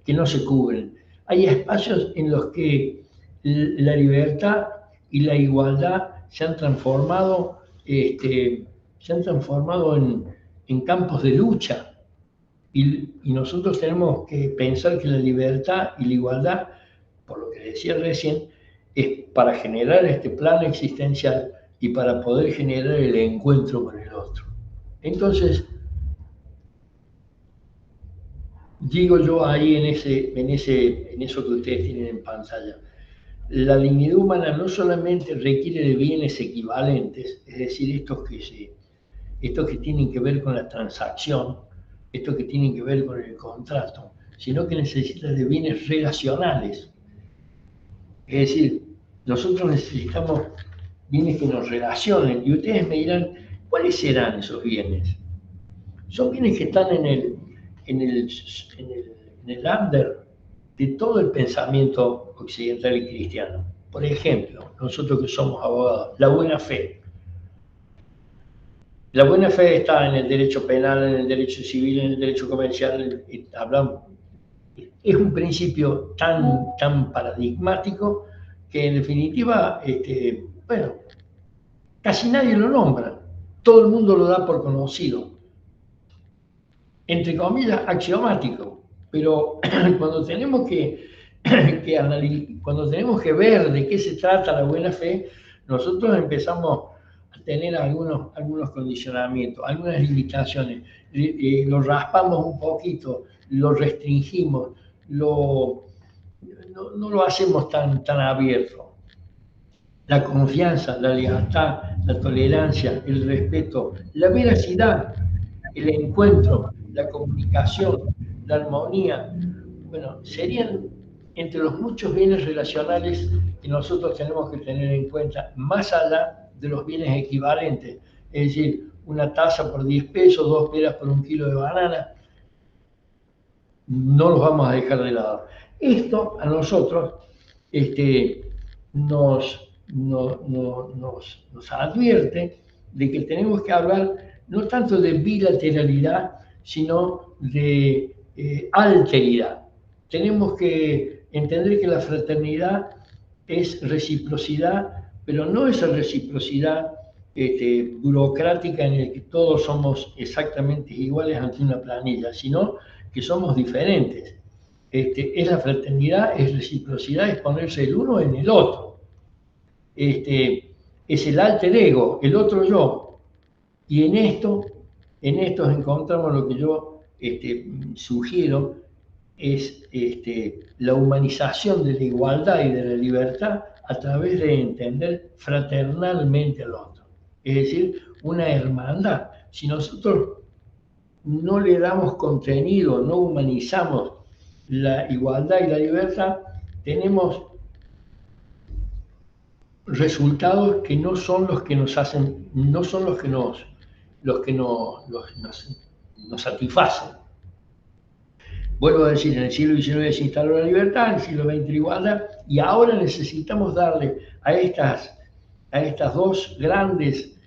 que no se cubren, hay espacios en los que la libertad y la igualdad se han transformado, en campos de lucha. Y nosotros tenemos que pensar que la libertad y la igualdad, por lo que decía recién, es para generar este plano existencial y para poder generar el encuentro con el otro. Entonces, digo yo ahí en eso que ustedes tienen en pantalla, la dignidad humana no solamente requiere de bienes equivalentes, es decir, estos que tienen que ver con la transacción, estos que tienen que ver con el contrato, sino que necesita de bienes relacionales. Es decir, nosotros necesitamos bienes que nos relacionen, y ustedes me dirán, ¿cuáles serán esos bienes? Son bienes que están en el under de todo el pensamiento occidental y cristiano. Por ejemplo, nosotros que somos abogados, la buena fe. La buena fe está en el derecho penal, en el derecho civil, en el derecho comercial. Hablamos. Es un principio tan paradigmático que en definitiva, bueno, casi nadie lo nombra. Todo el mundo lo da por conocido. Entre comillas, axiomático. Pero cuando tenemos que cuando tenemos que ver de qué se trata la buena fe, nosotros empezamos a tener algunos condicionamientos, algunas limitaciones. Lo raspamos un poquito, lo restringimos, no lo hacemos tan abierto. La confianza, la lealtad, la tolerancia, el respeto, la veracidad, el encuentro, la comunicación, la armonía, bueno, serían entre los muchos bienes relacionales que nosotros tenemos que tener en cuenta, más allá de los bienes equivalentes, es decir, una taza por 10 pesos, 2 peras por 1 kilo de banana, no los vamos a dejar de lado. Esto a nosotros nos advierte de que tenemos que hablar no tanto de bilateralidad, sino de alteridad. Tenemos que entender que la fraternidad es reciprocidad, pero no esa reciprocidad burocrática en la que todos somos exactamente iguales ante una planilla, sino que somos diferentes. Es la fraternidad, es reciprocidad, es ponerse el uno en el otro. Es el alter ego, el otro yo. Y en esto encontramos lo que yo sugiero, es la humanización de la igualdad y de la libertad a través de entender fraternalmente al otro. Es decir, una hermandad. Si nosotros no le damos contenido, no humanizamos la igualdad y la libertad, tenemos resultados que no son los que nos hacen, no son los que nos satisfacen. Vuelvo a decir, en el siglo XIX se instaló la libertad, en el siglo XX la igualdad, y ahora necesitamos darle a estas dos grandes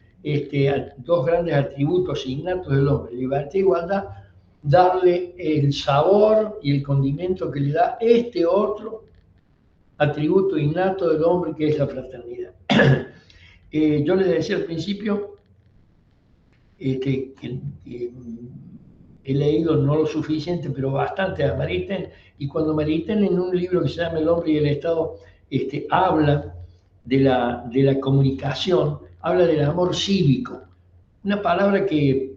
atributos innatos del hombre, libertad e igualdad, darle el sabor y el condimento que le da este otro atributo innato del hombre, que es la fraternidad. Yo les decía al principio que he leído no lo suficiente, pero bastante a Maritain, y cuando Maritain en un libro que se llama El hombre y el Estado habla de la comunicación, habla del amor cívico, una palabra que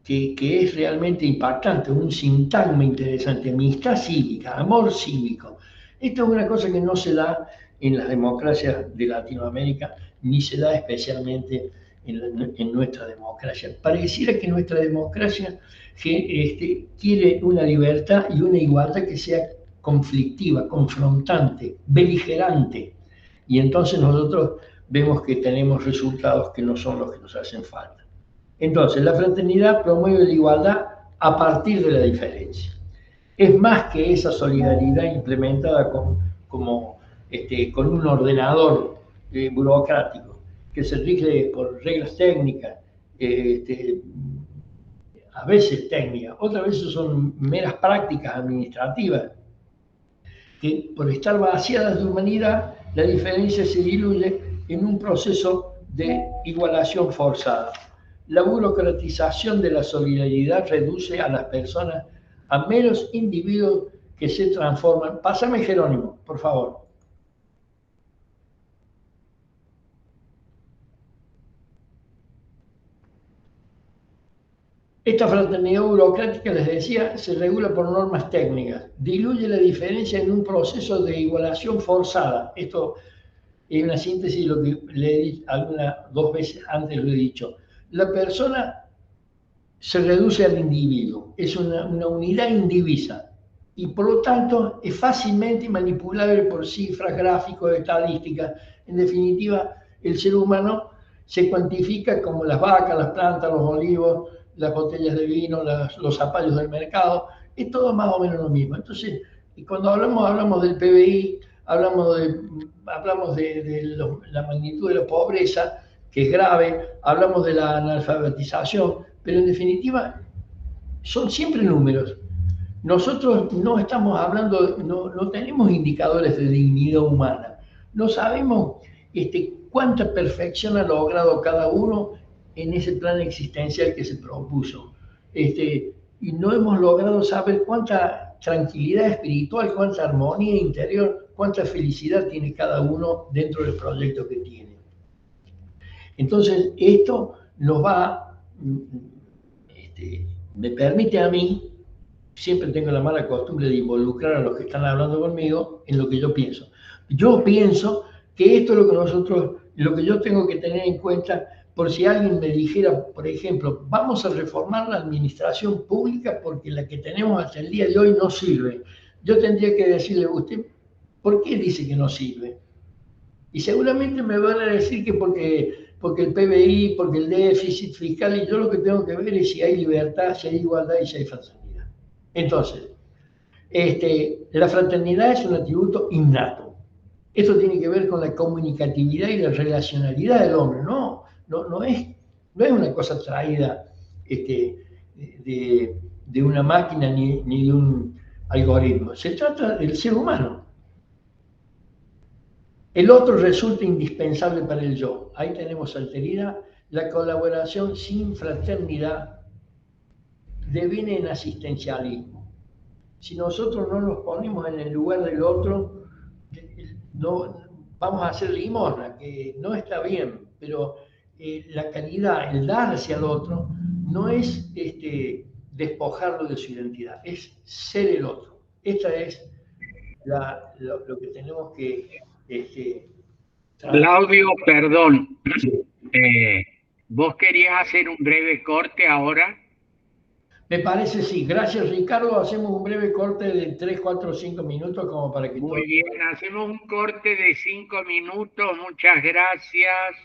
es realmente impactante, un sintagma interesante, amistad cívica, amor cívico. Esto es una cosa que no se da en las democracias de Latinoamérica, ni se da especialmente en nuestra democracia. Pareciera que nuestra democracia quiere una libertad y una igualdad que sea conflictiva, confrontante, beligerante. Y entonces nosotros vemos que tenemos resultados que no son los que nos hacen falta. Entonces, la fraternidad promueve la igualdad a partir de la diferencia. Es más que esa solidaridad implementada con un ordenador burocrático que se rige por reglas técnicas a veces técnicas, otras veces son meras prácticas administrativas, que por estar vaciadas de humanidad, la diferencia se diluye en un proceso de igualación forzada. La burocratización de la solidaridad reduce a las personas a meros individuos que se transforman. Pásame, Jerónimo, por favor. Esta fraternidad burocrática, les decía, se regula por normas técnicas. Diluye la diferencia en un proceso de igualación forzada. Esto es una síntesis de lo que le he dicho dos veces antes, lo he dicho. La persona se reduce al individuo, es una unidad indivisa y por lo tanto es fácilmente manipulable por cifras, gráficos, estadísticas. En definitiva, el ser humano se cuantifica como las vacas, las plantas, los olivos, las botellas de vino, los zapallos del mercado, es todo más o menos lo mismo. Entonces, cuando hablamos del PBI, hablamos de la magnitud de la pobreza, que es grave, hablamos de la analfabetización, pero en definitiva son siempre números. Nosotros no estamos hablando, no tenemos indicadores de dignidad humana, no sabemos cuánta perfección ha logrado cada uno en ese plan existencial que se propuso. Y no hemos logrado saber cuánta tranquilidad espiritual, cuánta armonía interior, cuánta felicidad tiene cada uno dentro del proyecto que tiene. Entonces, esto nos va, me permite a mí, siempre tengo la mala costumbre de involucrar a los que están hablando conmigo en lo que yo pienso. Yo pienso que esto es lo que yo tengo que tener en cuenta por si alguien me dijera, por ejemplo, vamos a reformar la administración pública porque la que tenemos hasta el día de hoy no sirve. Yo tendría que decirle, ¿usted por qué dice que no sirve? Y seguramente me van a decir que porque el PBI, porque el déficit fiscal, y yo lo que tengo que ver es si hay libertad, si hay igualdad y si hay fraternidad. Entonces, la fraternidad es un atributo innato. Esto tiene que ver con la comunicatividad y la relacionalidad del hombre, no es una cosa traída de una máquina ni de un algoritmo. Se trata del ser humano. El otro resulta indispensable para el yo. Ahí tenemos alteridad. La colaboración sin fraternidad deviene en asistencialismo. Si nosotros no nos ponemos en el lugar del otro, no, vamos a hacer limosna, que no está bien, pero la calidad, el darse al otro, no es despojarlo de su identidad, es ser el otro. Esta es lo que tenemos que Claudio, perdón. Eh, ¿Vos querías hacer un breve corte ahora? Me parece, sí. Gracias, Ricardo. Hacemos un breve corte de 3, 4, 5 minutos como para que todo... Muy bien, hacemos un corte de 5 minutos. Muchas gracias.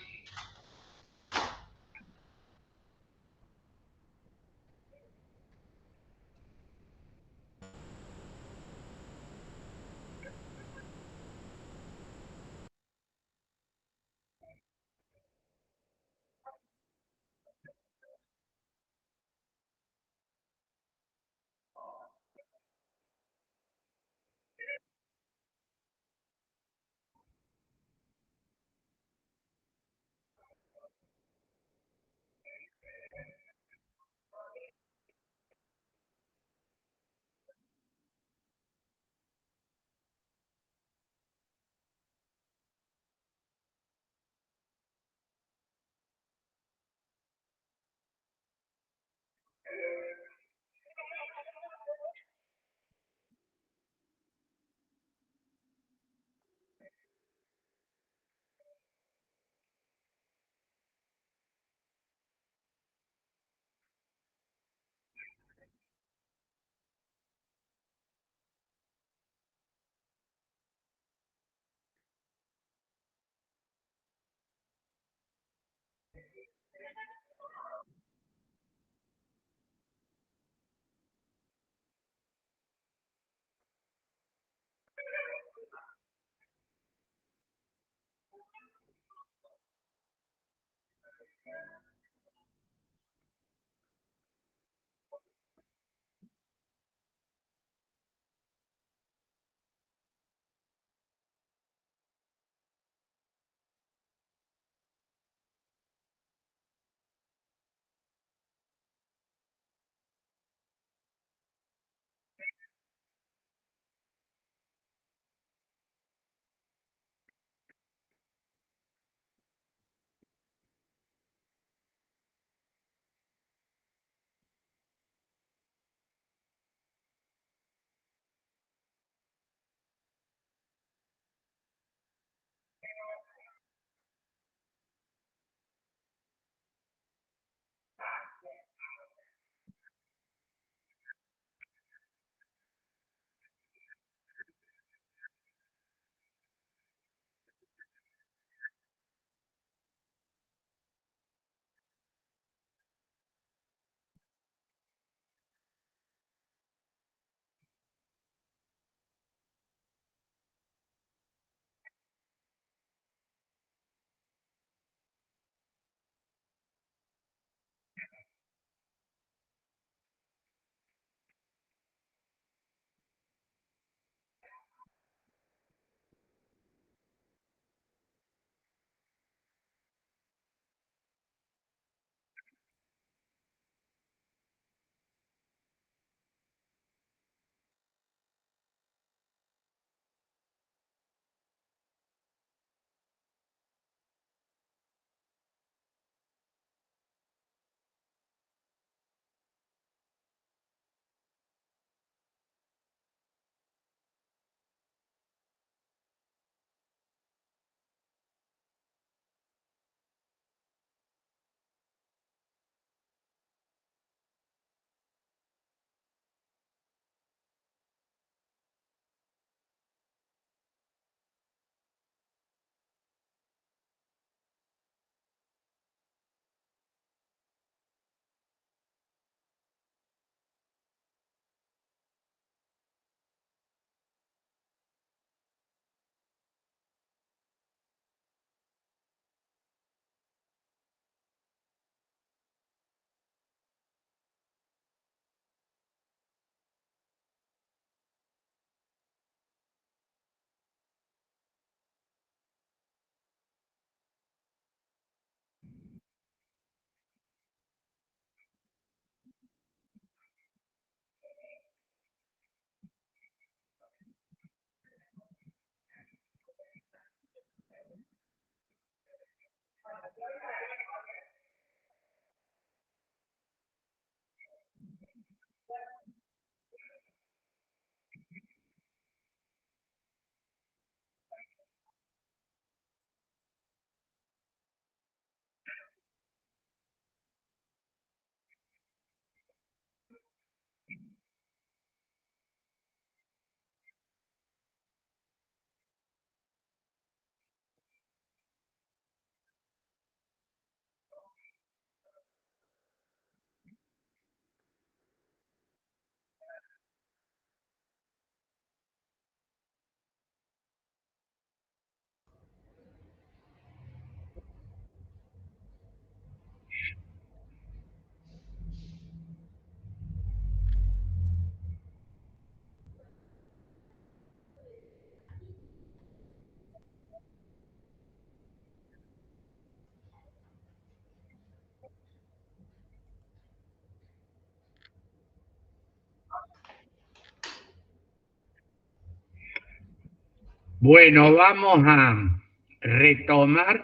Bueno, vamos a retomar.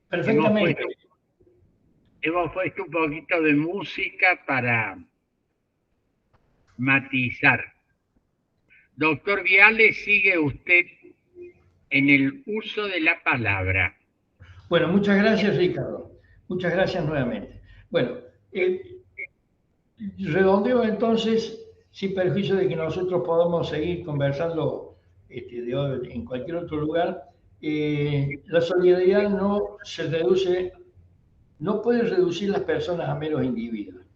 Perfectamente. Hemos puesto un poquito de música para matizar. Doctor Viale, sigue usted en el uso de la palabra. Bueno, muchas gracias, Ricardo. Muchas gracias nuevamente. Bueno, redondeo entonces, sin perjuicio de que nosotros podamos seguir conversando en cualquier otro lugar, la solidaridad no se reduce, no puede reducir las personas a meros individuos.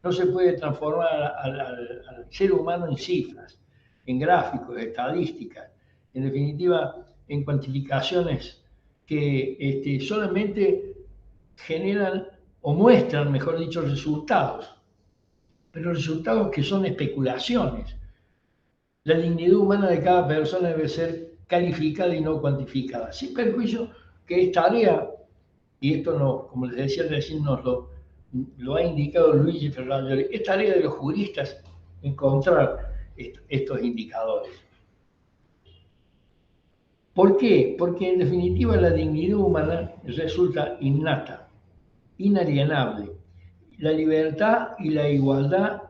No se puede transformar al ser humano en cifras, en gráficos, estadísticas, en definitiva, en cuantificaciones que solamente generan o muestran, mejor dicho, resultados, pero resultados que son especulaciones. La dignidad humana de cada persona debe ser calificada y no cuantificada, sin perjuicio que es tarea, y esto no, como les decía recién, lo ha indicado Luigi Ferraggioli, es tarea de los juristas encontrar estos indicadores. ¿Por qué? Porque en definitiva la dignidad humana resulta innata, inalienable. La libertad y la igualdad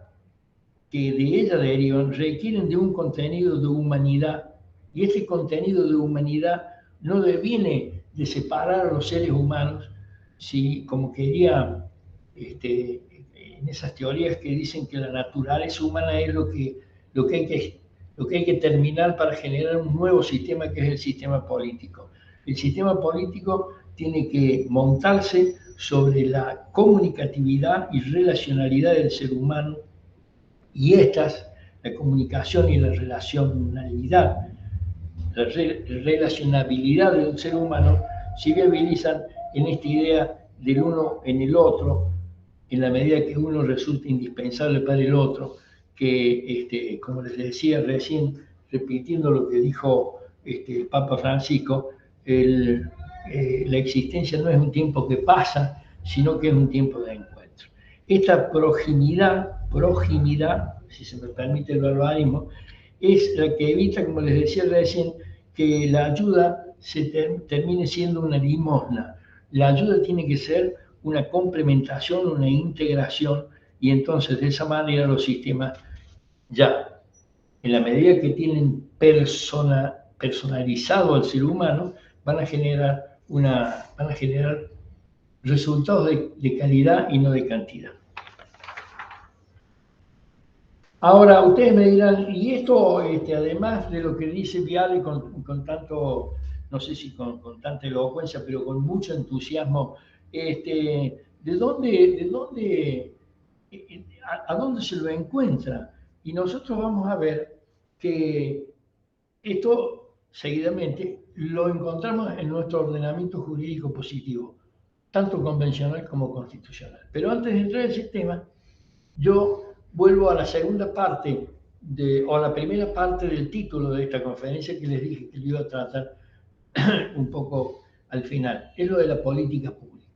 que de ella derivan requieren de un contenido de humanidad, y ese contenido de humanidad no deviene de separar a los seres humanos, si, como quería en esas teorías que dicen que la naturaleza humana es lo que hay que terminar para generar un nuevo sistema, que es el sistema político. El sistema político tiene que montarse sobre la comunicatividad y relacionalidad del ser humano, y la comunicación y la relacionalidad, la relacionabilidad del ser humano, se viabilizan en esta idea del uno en el otro, en la medida que uno resulta indispensable para el otro, que, como les decía recién, repitiendo lo que dijo el Papa Francisco, la existencia no es un tiempo que pasa, sino que es un tiempo de encuentro. Esta proximidad, si se me permite el barbarismo, es la que evita, como les decía recién, que la ayuda termine siendo una limosna. La ayuda tiene que ser una complementación, una integración, y entonces de esa manera los sistemas ya, en la medida que tienen personalizado al ser humano, van a generar resultados de calidad y no de cantidad. Ahora, ustedes me dirán, y esto, además de lo que dice Viale con tanto, no sé si con tanta elocuencia, pero con mucho entusiasmo, ¿de dónde, a dónde se lo encuentra? Y nosotros vamos a ver que esto, seguidamente, lo encontramos en nuestro ordenamiento jurídico positivo, tanto convencional como constitucional. Pero antes de entrar en ese tema, yo vuelvo a la segunda parte, o a la primera parte del título de esta conferencia que les dije que lo iba a tratar un poco al final. Es lo de la política pública.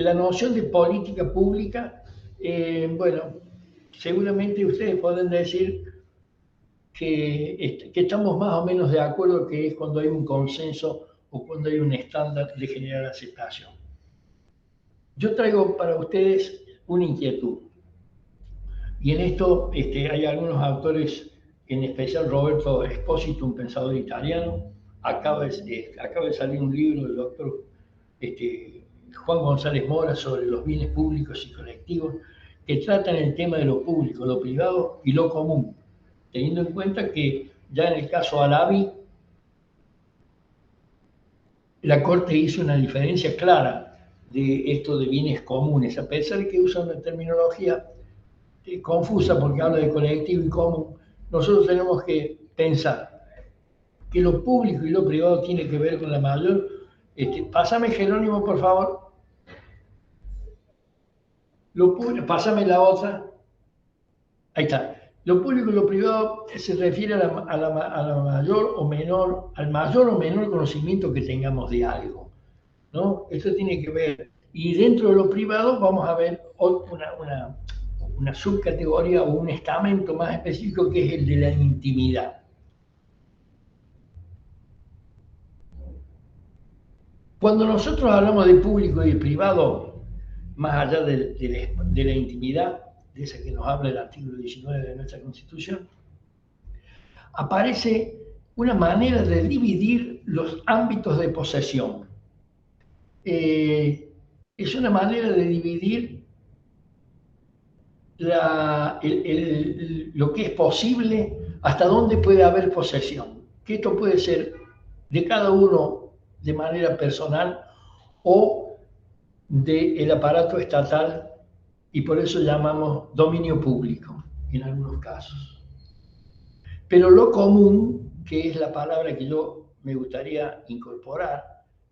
La noción de política pública, bueno, seguramente ustedes pueden decir que estamos más o menos de acuerdo, que es cuando hay un consenso o cuando hay un estándar de general aceptación. Yo traigo para ustedes una inquietud. Y en esto hay algunos autores, en especial Roberto Espósito, un pensador italiano. Acaba de salir un libro del doctor Juan González Mora sobre los bienes públicos y colectivos, que tratan el tema de lo público, lo privado y lo común, teniendo en cuenta que ya en el caso Alavi, la Corte hizo una diferencia clara de esto de bienes comunes, a pesar de que usa una terminología confusa porque habla de colectivo y común. Nosotros tenemos que pensar que lo público y lo privado tiene que ver con la mayor... pásame Jerónimo, por favor. Pásame la otra. Ahí está. Lo público y lo privado se refiere a la mayor o menor, al mayor o menor conocimiento que tengamos de algo, ¿no? Esto tiene que ver. Y dentro de lo privado vamos a ver una subcategoría o un estamento más específico, que es el de la intimidad. Cuando nosotros hablamos de público y de privado, más allá de la intimidad, de esa que nos habla el artículo 19 de nuestra Constitución, aparece una manera de dividir los ámbitos de posesión. Es una manera de dividir lo que es posible, hasta dónde puede haber posesión. Que esto puede ser de cada uno de manera personal o del aparato estatal, y por eso llamamos dominio público en algunos casos. Pero lo común, que es la palabra que yo me gustaría incorporar,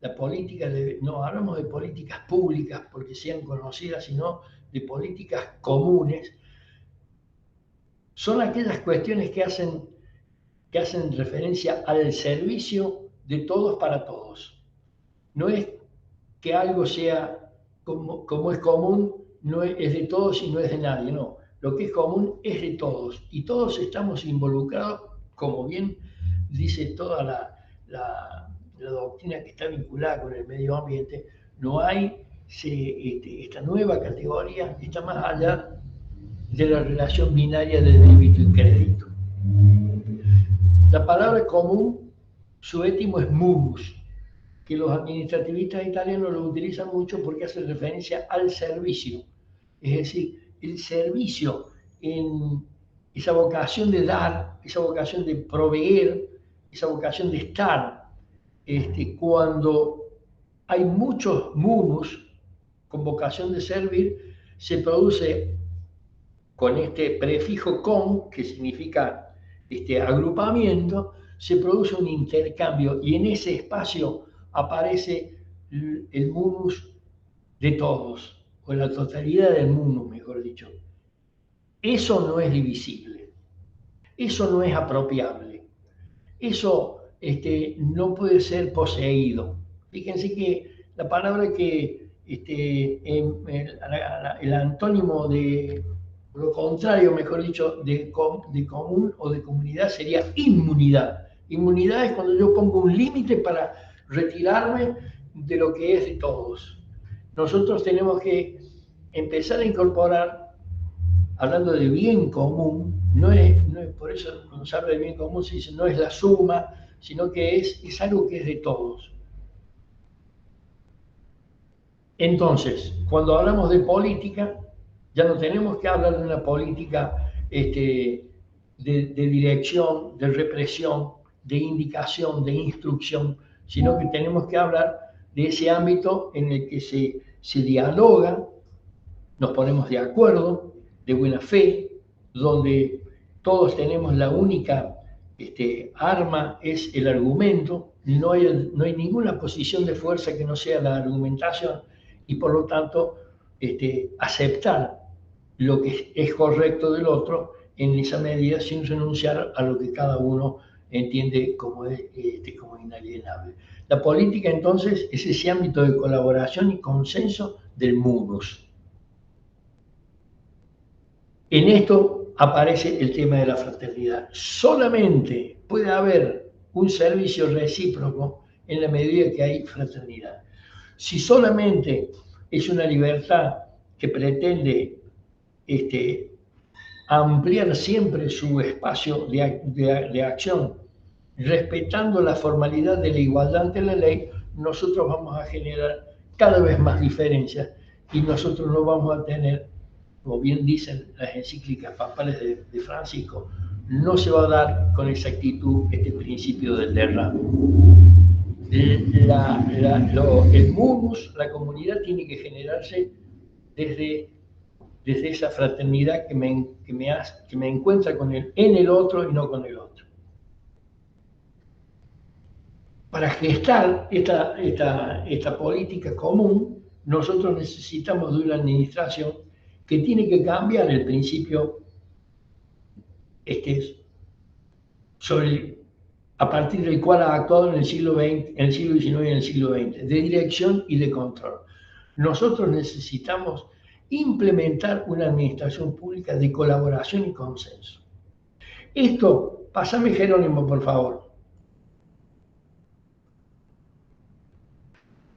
la política, no hablamos de políticas públicas porque sean conocidas, sino de políticas comunes, son aquellas cuestiones que hacen referencia al servicio de todos para todos. No es que algo sea como es común, no es de todos y no es de nadie, no. Lo que es común es de todos y todos estamos involucrados, como bien dice toda la doctrina que está vinculada con el medio ambiente. No hay esta nueva categoría, está más allá de la relación binaria de débito y crédito. La palabra común, su étimo es munus, que los administrativistas italianos lo utilizan mucho porque hace referencia al servicio. Es decir, el servicio en esa vocación de dar, esa vocación de proveer, esa vocación de estar. Cuando hay muchos munus con vocación de servir, se produce con este prefijo con, que significa agrupamiento, se produce un intercambio y en ese espacio aparece el munus de todos, o la totalidad del munus, mejor dicho. Eso no es divisible, eso no es apropiable, eso no puede ser poseído. Fíjense que la palabra que el antónimo de lo contrario, mejor dicho, de común o de comunidad sería inmunidad. Inmunidad es cuando yo pongo un límite para retirarme de lo que es de todos. Nosotros tenemos que empezar a incorporar, hablando de bien común, no es por eso cuando se habla de bien común se dice no es la suma, sino que es algo que es de todos. Entonces, cuando hablamos de política, ya no tenemos que hablar de una política de dirección, de represión, de indicación, de instrucción, sino que tenemos que hablar de ese ámbito en el que se dialoga, nos ponemos de acuerdo, de buena fe, donde todos tenemos la única arma, es el argumento, no hay ninguna posición de fuerza que no sea la argumentación, y por lo tanto aceptar lo que es correcto del otro en esa medida sin renunciar a lo que cada uno entiende como inalienable. La política entonces es ese ámbito de colaboración y consenso del munus. En esto aparece el tema de la fraternidad. Solamente puede haber un servicio recíproco en la medida que hay fraternidad. Si solamente es una libertad que pretende ampliar siempre su espacio de acción, respetando la formalidad de la igualdad ante la ley, nosotros vamos a generar cada vez más diferencias y nosotros no vamos a tener, como bien dicen las encíclicas papales de Francisco, no se va a dar con exactitud este principio del derrame. El munus, la comunidad, tiene que generarse desde esa fraternidad que me encuentra en el otro y no con el otro. Para gestar esta política común, nosotros necesitamos de una administración que tiene que cambiar el principio a partir del cual ha actuado en el siglo XIX y en el siglo XX, de dirección y de control. Nosotros necesitamos implementar una administración pública de colaboración y consenso. Esto, pásame Jerónimo, por favor.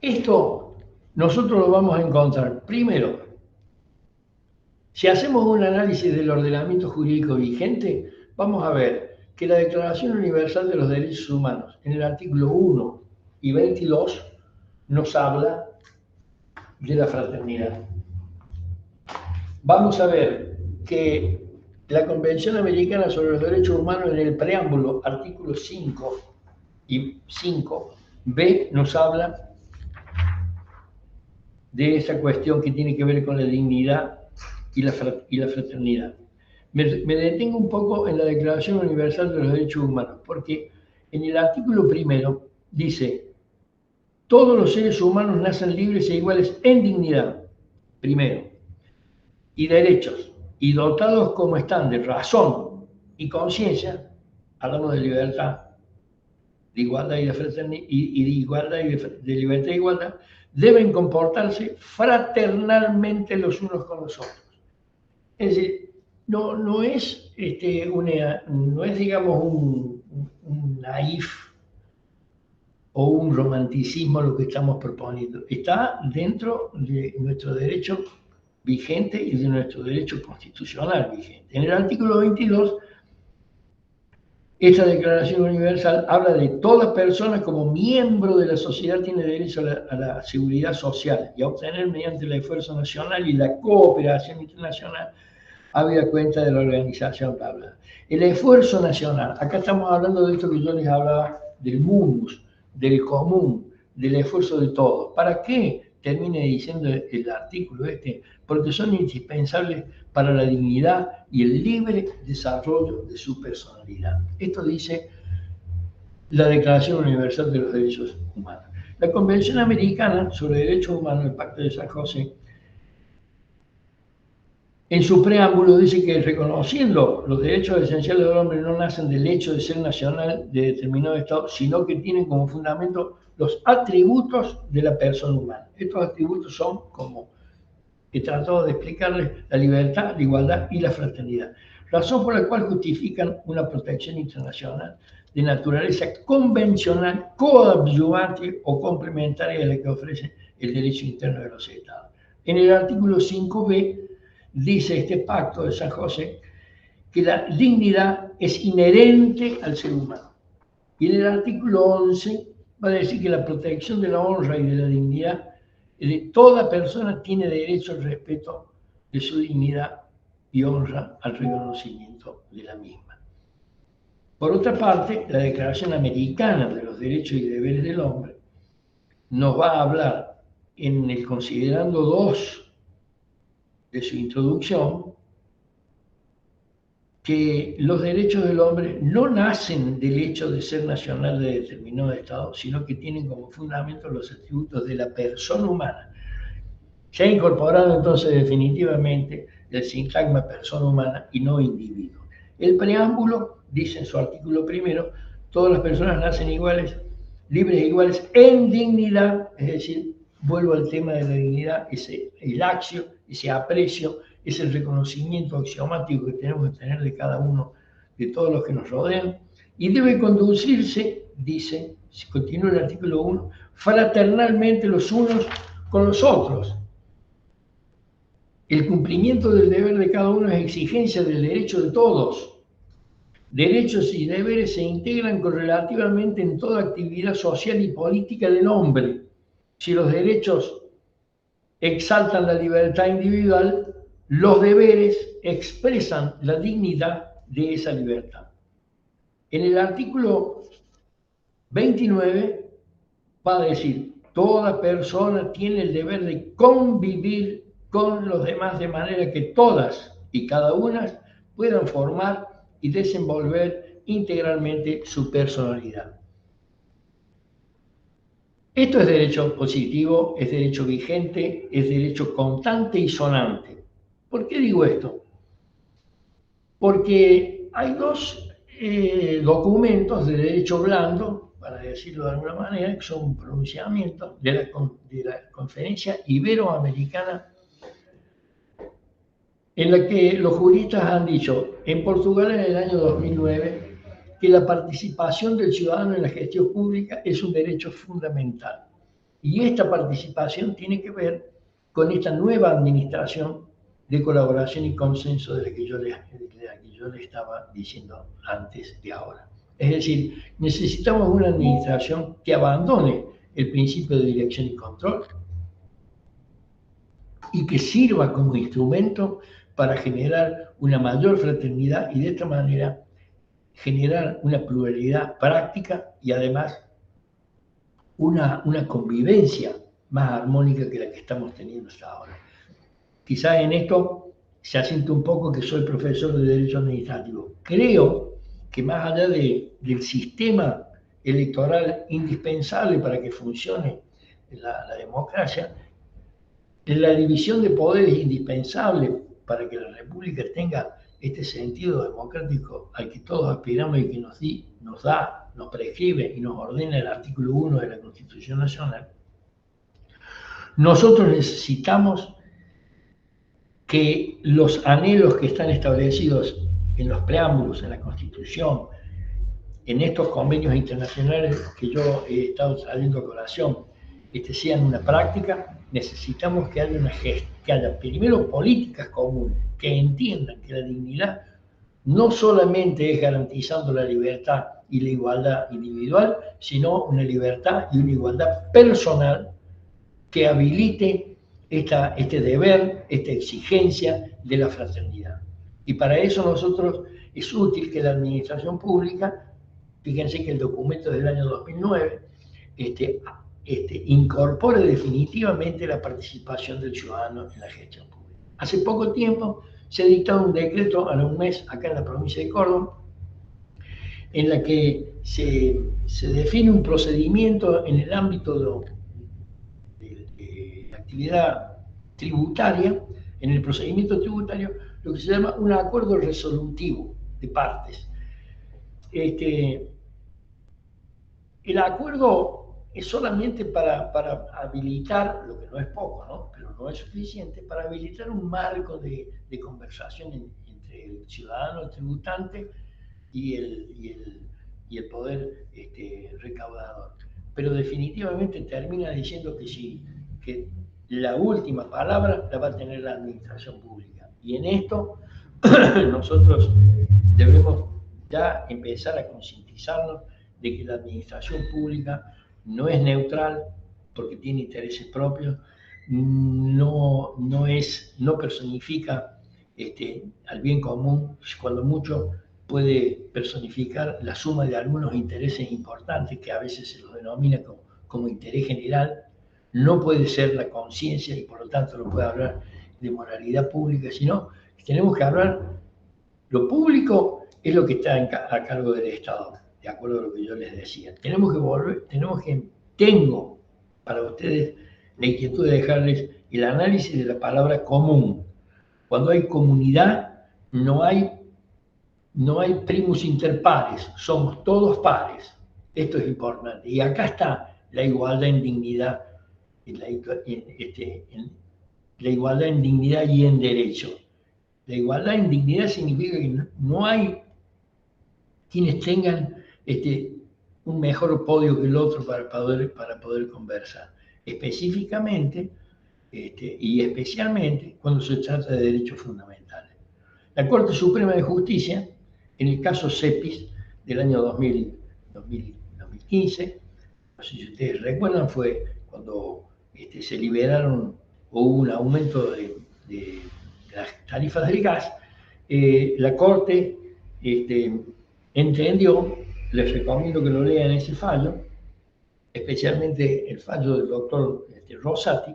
Esto nosotros lo vamos a encontrar, primero, si hacemos un análisis del ordenamiento jurídico vigente, vamos a ver que la Declaración Universal de los Derechos Humanos, en el artículo 1 y 22, nos habla de la fraternidad. Vamos a ver que la Convención Americana sobre los Derechos Humanos, en el preámbulo, artículo 5 y 5b, nos habla de esa cuestión que tiene que ver con la dignidad y la fraternidad. Me detengo un poco en la Declaración Universal de los Derechos Humanos, porque en el artículo primero dice: todos los seres humanos nacen libres e iguales en dignidad, primero, y derechos, y dotados como están de razón y conciencia, hablamos de libertad, de igualdad y de fraternidad, y de igualdad y de libertad e igualdad, deben comportarse fraternalmente los unos con los otros. Es decir, no es digamos, un naif o un romanticismo lo que estamos proponiendo. Está dentro de nuestro derecho vigente y de nuestro derecho constitucional vigente. En el artículo 22, esta Declaración Universal habla de toda persona como miembro de la sociedad tiene derecho a la seguridad social y a obtener mediante el esfuerzo nacional y la cooperación internacional habida cuenta de la organización, bla, bla. El esfuerzo nacional, acá estamos hablando de esto que yo les hablaba, del munus, del común, del esfuerzo de todos. ¿Para qué? Termine diciendo el artículo este, porque son indispensables para la dignidad y el libre desarrollo de su personalidad. Esto dice la Declaración Universal de los Derechos Humanos. La Convención Americana sobre Derechos Humanos, el Pacto de San José, en su preámbulo dice que reconociendo los derechos esenciales del hombre no nacen del hecho de ser nacional de determinado Estado, sino que tienen como fundamento los atributos de la persona humana. Estos atributos son, como he tratado de explicarles, la libertad, la igualdad y la fraternidad. Razón por la cual justifican una protección internacional de naturaleza convencional, coadyuvante o complementaria a la que ofrece el derecho interno de los Estados. En el artículo 5b, dice este pacto de San José que la dignidad es inherente al ser humano. Y en el artículo 11 va a decir que la protección de la honra y de la dignidad de toda persona tiene derecho al respeto de su dignidad y honra al reconocimiento de la misma. Por otra parte, la Declaración Americana de los Derechos y Deberes del Hombre nos va a hablar en el considerando 2 de su introducción, que los derechos del hombre no nacen del hecho de ser nacional de determinado Estado, sino que tienen como fundamento los atributos de la persona humana. Se ha incorporado entonces definitivamente el sintagma persona humana y no individuo. El preámbulo dice en su artículo primero: todas las personas nacen iguales, libres e iguales en dignidad, es decir, vuelvo al tema de la dignidad, el accio, ese aprecio, es el reconocimiento axiomático que tenemos que tener de cada uno, de todos los que nos rodean, y debe conducirse, dice, si continúa el artículo 1, fraternalmente los unos con los otros. El cumplimiento del deber de cada uno es exigencia del derecho de todos. Derechos y deberes se integran correlativamente en toda actividad social y política del hombre. Si los derechos exaltan la libertad individual, los deberes expresan la dignidad de esa libertad. En el artículo 29 va a decir: toda persona tiene el deber de convivir con los demás de manera que todas y cada una puedan formar y desenvolver integralmente su personalidad. Esto es derecho positivo, es derecho vigente, es derecho constante y sonante. ¿Por qué digo esto? Porque hay 2 documentos de derecho blando, para decirlo de alguna manera, que son un pronunciamiento de la Conferencia Iberoamericana, en la que los juristas han dicho, en Portugal en el año 2009, que la participación del ciudadano en la gestión pública es un derecho fundamental. Y esta participación tiene que ver con esta nueva administración de colaboración y consenso de la que yo le estaba diciendo antes de ahora. Es decir, necesitamos una administración que abandone el principio de dirección y control y que sirva como instrumento para generar una mayor fraternidad y de esta manera generar una pluralidad práctica y además una convivencia más armónica que la que estamos teniendo hasta ahora. Quizás en esto se asiente un poco que soy profesor de Derecho Administrativo. Creo que más allá del sistema electoral indispensable para que funcione la democracia, la división de poderes indispensable para que la República tenga este sentido democrático al que todos aspiramos y que nos prescribe y nos ordena el artículo 1 de la Constitución Nacional. Nosotros necesitamos que los anhelos que están establecidos en los preámbulos, en la Constitución, en estos convenios internacionales que yo he estado trayendo a colación, sean una práctica. Necesitamos que haya primero políticas comunes que entiendan que la dignidad no solamente es garantizando la libertad y la igualdad individual, sino una libertad y una igualdad personal que habilite este deber, esta exigencia de la fraternidad. Y para eso nosotros es útil que la administración pública, fíjense que el documento del año 2009, incorpore definitivamente la participación del ciudadano en la gestión pública. Hace poco tiempo se ha dictado un decreto, a un mes, acá en la provincia de Córdoba, en la que se define un procedimiento en el ámbito de actividad tributaria, en el procedimiento tributario, lo que se llama un acuerdo resolutivo de partes. El acuerdo es solamente para habilitar, lo que no es poco, ¿no? Pero no es suficiente, para habilitar un marco de conversación entre el ciudadano, el tributante y el poder recaudador. Pero definitivamente termina diciendo que la última palabra la va a tener la administración pública. Y en esto nosotros debemos ya empezar a concientizarnos de que la administración pública no es neutral porque tiene intereses propios, no personifica al bien común, cuando mucho puede personificar la suma de algunos intereses importantes que a veces se los denomina como interés general. No puede ser la conciencia y por lo tanto no puede hablar de moralidad pública, sino que tenemos que hablar, lo público es lo que está a cargo del Estado, de acuerdo a lo que yo les decía. Tengo para ustedes la inquietud de dejarles el análisis de la palabra común. Cuando hay comunidad, no hay primus inter pares, somos todos pares. Esto es importante. Y acá está la igualdad en dignidad, la igualdad en dignidad y en derecho. La igualdad en dignidad significa que no hay quienes tengan un mejor podio que el otro para poder conversar. Específicamente y especialmente cuando se trata de derechos fundamentales. La Corte Suprema de Justicia, en el caso CEPIS del año 2015, no sé si ustedes recuerdan, fue cuando se liberaron o hubo un aumento de las tarifas del gas. La Corte entendió, les recomiendo que lo lean ese fallo, especialmente el fallo del doctor Rosati.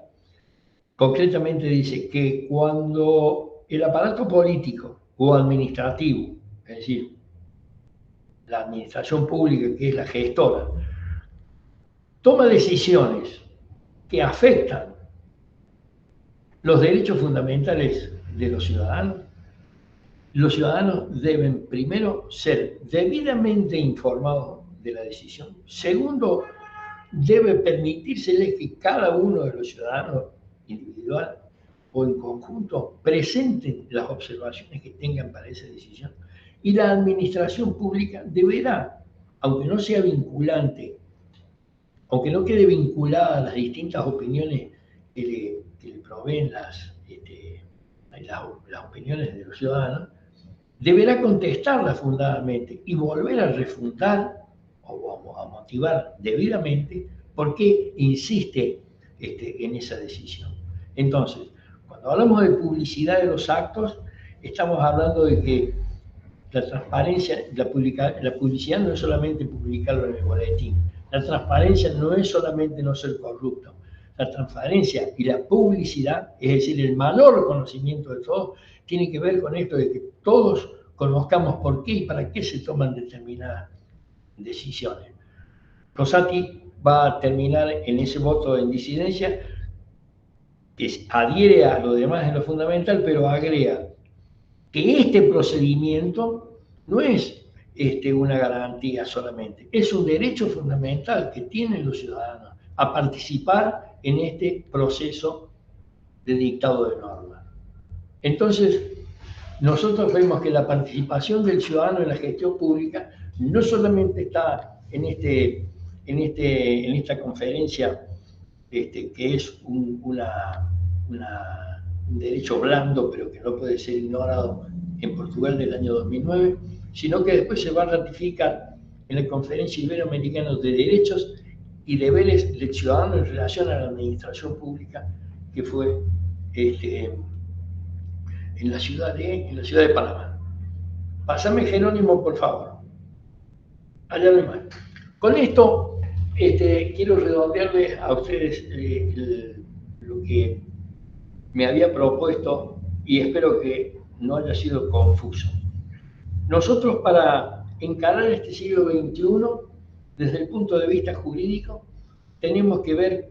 Concretamente dice que cuando el aparato político o administrativo, es decir, la administración pública, que es la gestora, toma decisiones que afectan los derechos fundamentales de los ciudadanos deben primero ser debidamente informados de la decisión. Segundo, debe permitírseles que cada uno de los ciudadanos individual o en conjunto presenten las observaciones que tengan para esa decisión. Y la administración pública deberá, aunque no sea vinculante aunque no quede vinculada a las distintas opiniones que le proveen las opiniones de los ciudadanos, deberá contestarla fundadamente y volver a refundar o a motivar debidamente por qué insiste en esa decisión. Entonces, cuando hablamos de publicidad de los actos, estamos hablando de que la transparencia, la publicidad no es solamente publicarlo en el boletín. La transparencia no es solamente no ser corrupto. La transparencia y la publicidad, es decir, el mayor conocimiento de todos, tiene que ver con esto de que todos conozcamos por qué y para qué se toman determinadas decisiones. Rosati va a terminar en ese voto en disidencia, que adhiere a lo demás en lo fundamental, pero agrega que este procedimiento no es una garantía solamente, es un derecho fundamental que tienen los ciudadanos a participar en este proceso de dictado de normas. Entonces, nosotros vemos que la participación del ciudadano en la gestión pública no solamente está en esta conferencia, que es un derecho blando, pero que no puede ser ignorado, en Portugal del año 2009, sino que después se va a ratificar en la Conferencia Iberoamericana de Derechos y Deberes del Ciudadano en relación a la administración pública, que fue en la ciudad de Panamá. Pásame, Jerónimo, por favor. Allá no hay más. Con esto quiero redondearles a ustedes lo que me había propuesto y espero que no haya sido confuso. Nosotros, para encarar este siglo XXI, desde el punto de vista jurídico, tenemos que ver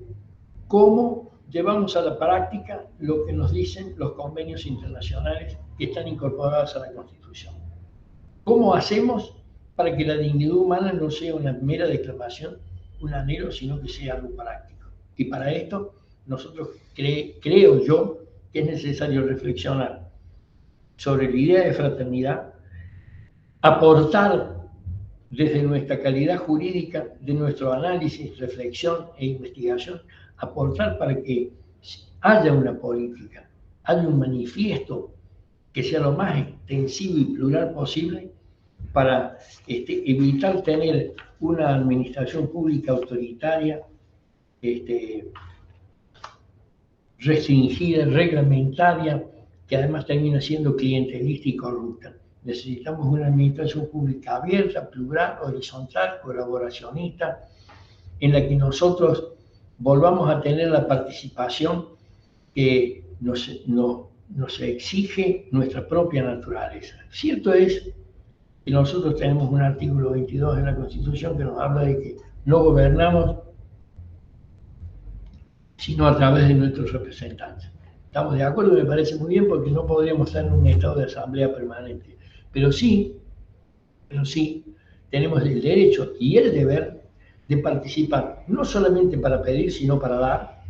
cómo llevamos a la práctica lo que nos dicen los convenios internacionales que están incorporados a la Constitución. ¿Cómo hacemos para que la dignidad humana no sea una mera declamación, un anhelo, sino que sea algo práctico? Y para esto, nosotros creo yo que es necesario reflexionar sobre la idea de fraternidad, aportar desde nuestra calidad jurídica, de nuestro análisis, reflexión e investigación, aportar para que haya una política, haya un manifiesto que sea lo más extensivo y plural posible para evitar tener una administración pública autoritaria, restringida, reglamentaria, que además termina siendo clientelista y corrupta. Necesitamos una administración pública abierta, plural, horizontal, colaboracionista, en la que nosotros volvamos a tener la participación que nos exige nuestra propia naturaleza. Cierto es que nosotros tenemos un artículo 22 de la Constitución que nos habla de que no gobernamos sino a través de nuestros representantes. Estamos de acuerdo, me parece muy bien, porque no podríamos estar en un estado de asamblea permanente. Pero sí, tenemos el derecho y el deber de participar, no solamente para pedir, sino para dar,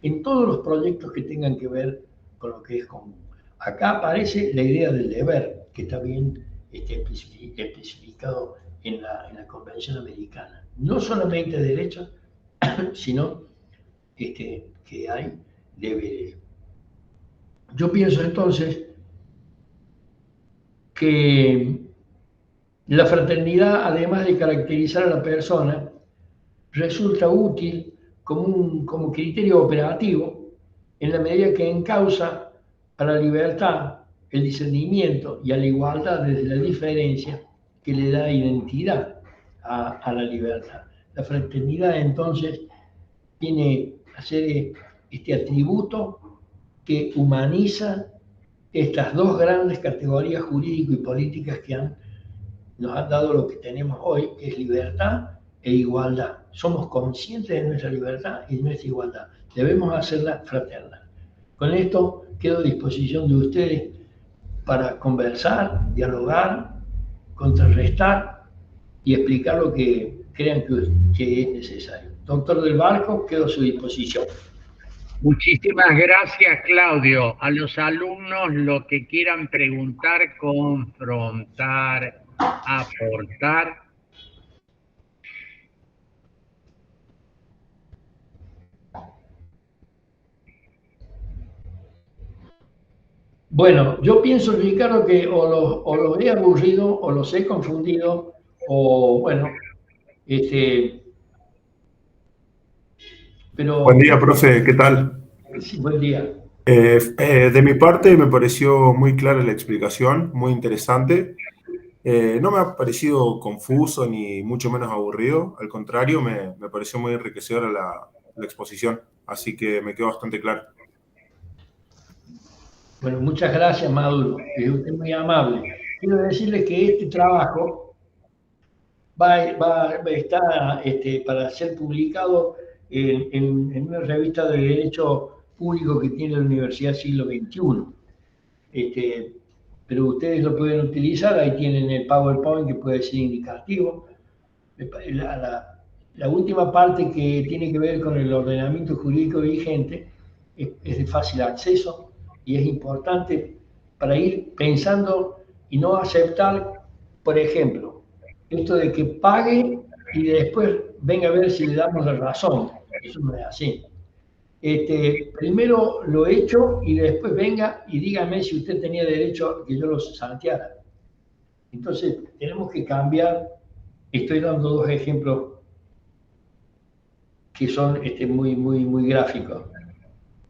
en todos los proyectos que tengan que ver con lo que es común. Acá aparece la idea del deber, que está bien especificado en la Convención Americana. No solamente derechos, sino que hay deberes. Yo pienso entonces que la fraternidad, además de caracterizar a la persona, resulta útil como criterio operativo en la medida que encausa a la libertad, el discernimiento y a la igualdad desde la diferencia que le da identidad a la libertad. La fraternidad entonces tiene a ser este atributo que humaniza estas dos grandes categorías jurídicas y políticas que nos han dado lo que tenemos hoy, que es libertad e igualdad. Somos conscientes de nuestra libertad y de nuestra igualdad. Debemos hacerla fraterna. Con esto quedo a disposición de ustedes para conversar, dialogar, contrarrestar y explicar lo que crean que es necesario. Doctor del Barco, quedo a su disposición. Muchísimas gracias, Claudio. A los alumnos lo que quieran preguntar, confrontar, aportar. Bueno, yo pienso, Ricardo, que o los he aburrido, o los he confundido, o bueno, Buen pero día, profe, ¿qué tal? sí, buen día. De mi parte me pareció muy clara la explicación, muy interesante. No me ha parecido confuso ni mucho menos aburrido, al contrario, me pareció muy enriquecedora la exposición, así que me quedó bastante claro. Bueno, muchas gracias, Maduro. Es usted muy amable. Quiero decirle que este trabajo está para ser publicado en una revista de Derecho Público que tiene la Universidad Siglo XXI. Este, pero ustedes lo pueden utilizar, ahí tienen el PowerPoint que puede ser indicativo. La última parte que tiene que ver con el ordenamiento jurídico vigente es de fácil acceso y es importante para ir pensando y no aceptar, por ejemplo, esto de que pague y después venga a ver si le damos la razón. Eso no es así. Primero lo he hecho y después venga y dígame si usted tenía derecho a que yo lo santeara. Entonces, tenemos que cambiar. Estoy dando dos ejemplos que son muy gráficos.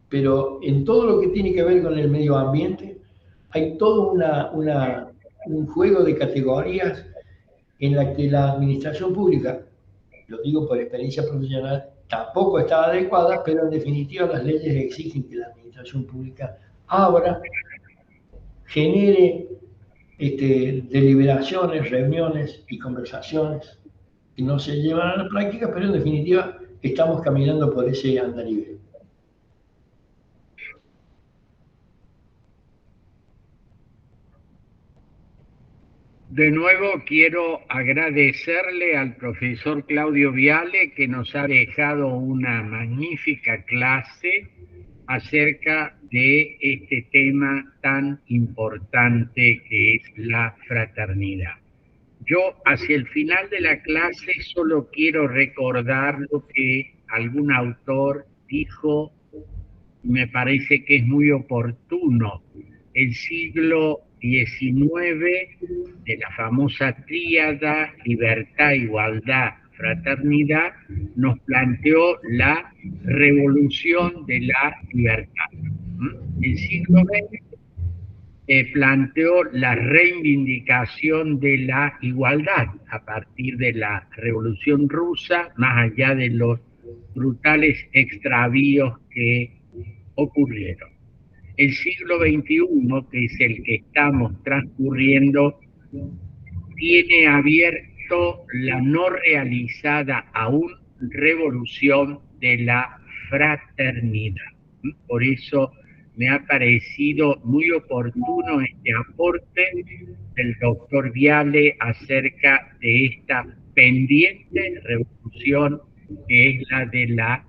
Pero en todo lo que tiene que ver con el medio ambiente, hay todo un juego de categorías en la que la administración pública, lo digo por experiencia profesional, tampoco está adecuada, pero en definitiva las leyes exigen que la administración pública abra, genere deliberaciones, reuniones y conversaciones que no se llevan a la práctica, pero en definitiva estamos caminando por ese andarivel. De nuevo quiero agradecerle al profesor Claudio Viale que nos ha dejado una magnífica clase acerca de este tema tan importante que es la fraternidad. Yo hacia el final de la clase solo quiero recordar lo que algún autor dijo, me parece que es muy oportuno. El siglo XIX, de la famosa tríada libertad, igualdad, fraternidad, nos planteó la revolución de la libertad. El siglo XX planteó la reivindicación de la igualdad a partir de la Revolución Rusa, más allá de los brutales extravíos que ocurrieron. El siglo XXI, que es el que estamos transcurriendo, tiene abierto la no realizada aún revolución de la fraternidad. Por eso me ha parecido muy oportuno este aporte del doctor Viale acerca de esta pendiente revolución que es la de la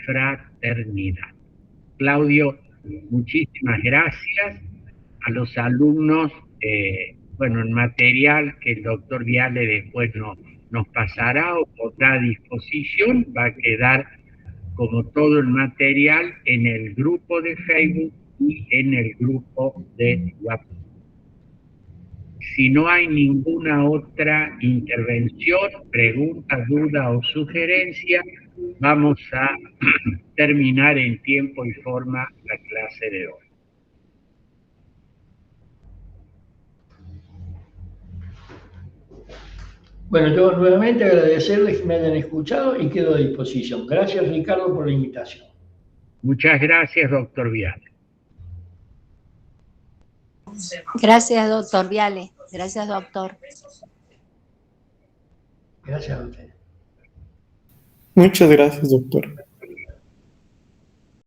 fraternidad. Claudio, muchísimas gracias. A los alumnos, el material que el doctor Viale después nos pasará o pondrá a disposición va a quedar como todo el material en el grupo de Facebook y en el grupo de WhatsApp. Si no hay ninguna otra intervención, pregunta, duda o sugerencia, vamos a terminar en tiempo y forma la clase de hoy. Bueno, yo nuevamente agradecerles que me hayan escuchado y quedo a disposición. Gracias, Ricardo, por la invitación. Muchas gracias, doctor Viale. Gracias, doctor Viale. Gracias, doctor. Gracias a usted. Muchas gracias, doctor.